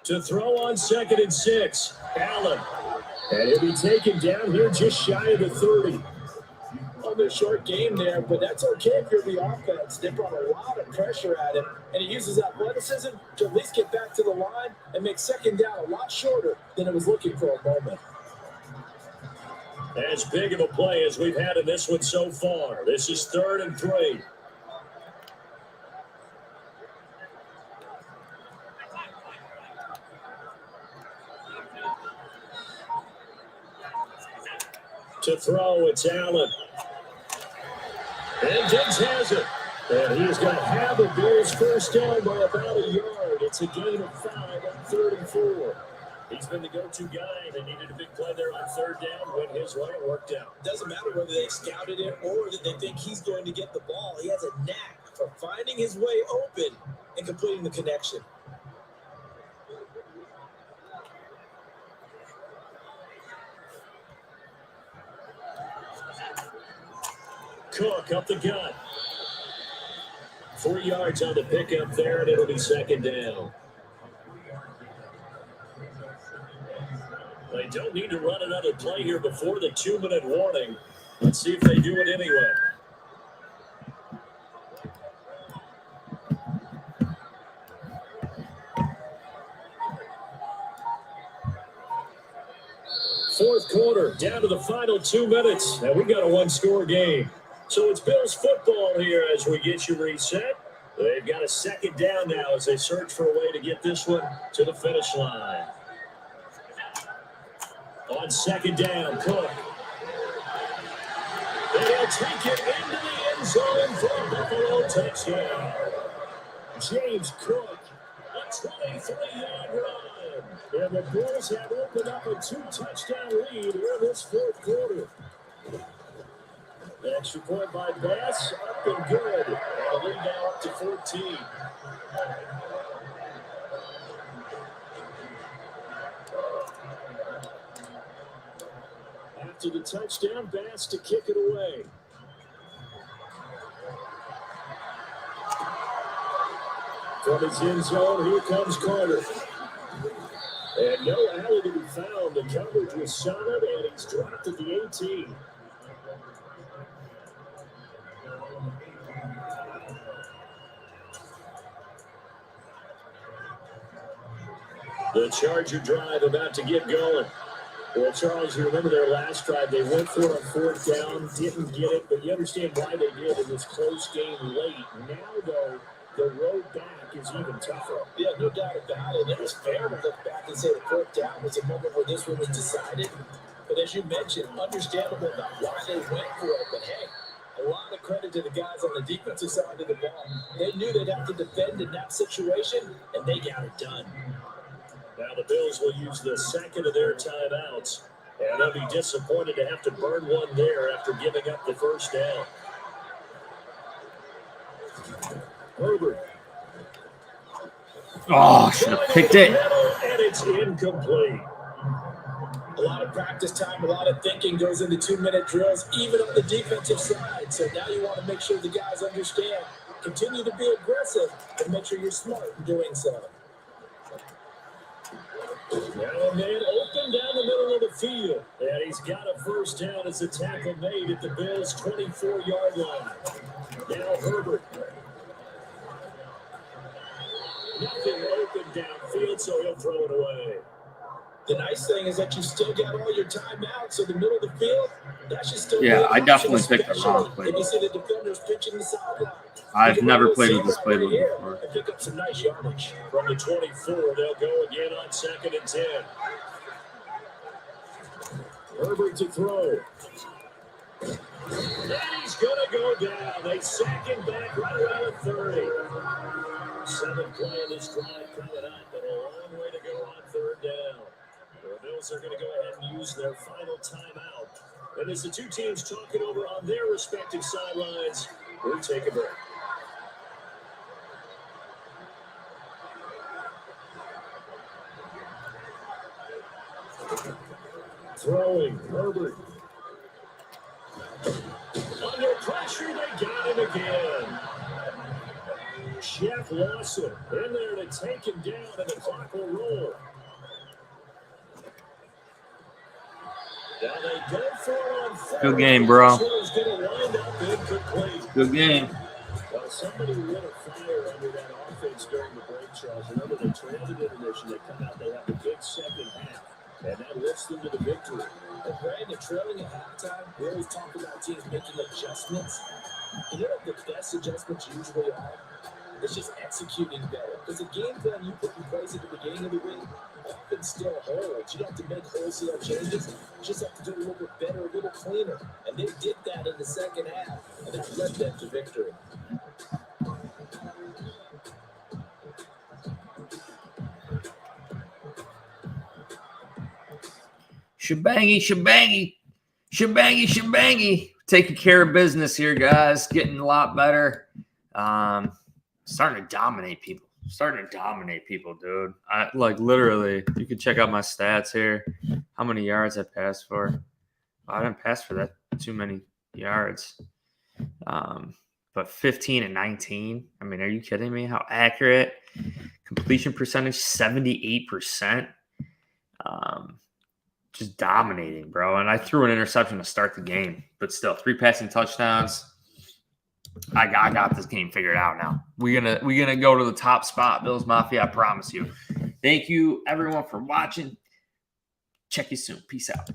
To throw on 2nd and 6, Allen. And he'll be taken down here just shy of the 30. On their short game there, but that's okay if you're the offense. They brought a lot of pressure at him, and he uses athleticism to at least get back to the line and make 2nd down a lot shorter than it was looking for a moment. As big of a play as we've had in this one so far. This is 3rd and 3. To throw, it's Allen. And Diggs has it. And he's going to have the Bills' 1st down by about a yard. It's a gain of 5 on 3rd and 4. He's been the go-to guy. They needed a big play there on 3rd down. Went his way, it worked out. Doesn't matter whether they scouted it or that they think he's going to get the ball. He has a knack for finding his way open and completing the connection. Cook up the gut. 3 yards on the pickup there, and it'll be 2nd down. They don't need to run another play here before the 2-minute warning. Let's see if they do it anyway. Fourth quarter, down to the final 2 minutes, and we got a 1-score game. So it's Bills football here as we get you reset. They've got a 2nd down now as they search for a way to get this one to the finish line. On 2nd down, Cook. And he'll take it into the end zone for a Buffalo touchdown. James Cook, a 23-yard run. And the Bills have opened up a 2-touchdown lead in this 4th quarter. The extra point by Bass, up and good. And the lead now up to 14. After the touchdown, Bass to kick it away. From his end zone, here comes Carter. And no alley to be found. The coverage was solid, and he's dropped at the 18. The Charger drive about to get going. Well, Charles, you remember their last drive. They went for it on 4th down, didn't get it, but you understand why they did in this close game late. Now, though, the road back is even tougher. Yeah, no doubt about it. It was fair to look back and say the 4th down was a moment where this one was decided. But as you mentioned, understandable about why they went for it. But hey, to the guys on the defensive side of the ball. They knew they'd have to defend in that situation, and they got it done. Now the Bills will use the second of their timeouts, and they'll be disappointed to have to burn one there after giving up the first down. Herbert. Oh, should have picked it. And it's incomplete. A lot of practice time, a lot of thinking goes into 2-minute drills, even on the defensive side. So now you want to make sure the guys understand. Continue to be aggressive and make sure you're smart in doing so. Now a man open down the middle of the field. And he's got a first down as a tackle made at the Bills' 24-yard line. Now Herbert. Nothing open downfield, so he'll throw it away. The nice thing is that you still got all your timeouts, so the middle of the field, that should still Yeah, be an I definitely option, picked the wrong especially if you see the defenders pitching the sideline. I've never played with this playbook before. And pick up some nice yardage. From the 24, they'll go again on 2nd and 10. Herbert to throw. And he's going to go down. They sack him back right around the 30. 7th play of this drive coming up, but a long way to go on 3rd down. The Bills are going to go ahead and use their final timeout. And as the two teams talk it over on their respective sidelines, we'll take a break. Throwing, Herbert. Under pressure, they got him again. Jeff Lawson in there to take him down, and the clock will roll. Now they go for it on 4th. Good game, bro. Good game. Well, somebody lit a fire under that offense during the break, Charles. Remember, they trailed it intermission. They come out, they have a big second half, and that lifts them to the victory. And Brandon, trailing at halftime, we always talk about teams making adjustments. You know what the best adjustments usually are? It's just executing better. Because the game plan you put in place at the beginning of the week often still holds. You don't have to make wholesale changes. You just have to do a little bit better, a little cleaner. And they did that in the second half, and that led them to victory. Shebangy, shebangy, shebangy, shebangy. Taking care of business here, guys. Getting a lot better. Starting to dominate people. Dude. Literally, you can check out my stats here. How many yards I passed for. I didn't pass for that too many yards. But 15 and 19. I mean, are you kidding me? How accurate? Completion percentage, 78%. Just dominating, bro. And I threw an interception to start the game. But still, 3 passing touchdowns. I got this game figured out now. We're gonna go to the top spot, Bills Mafia. I promise you. Thank you, everyone, for watching. Check you soon. Peace out.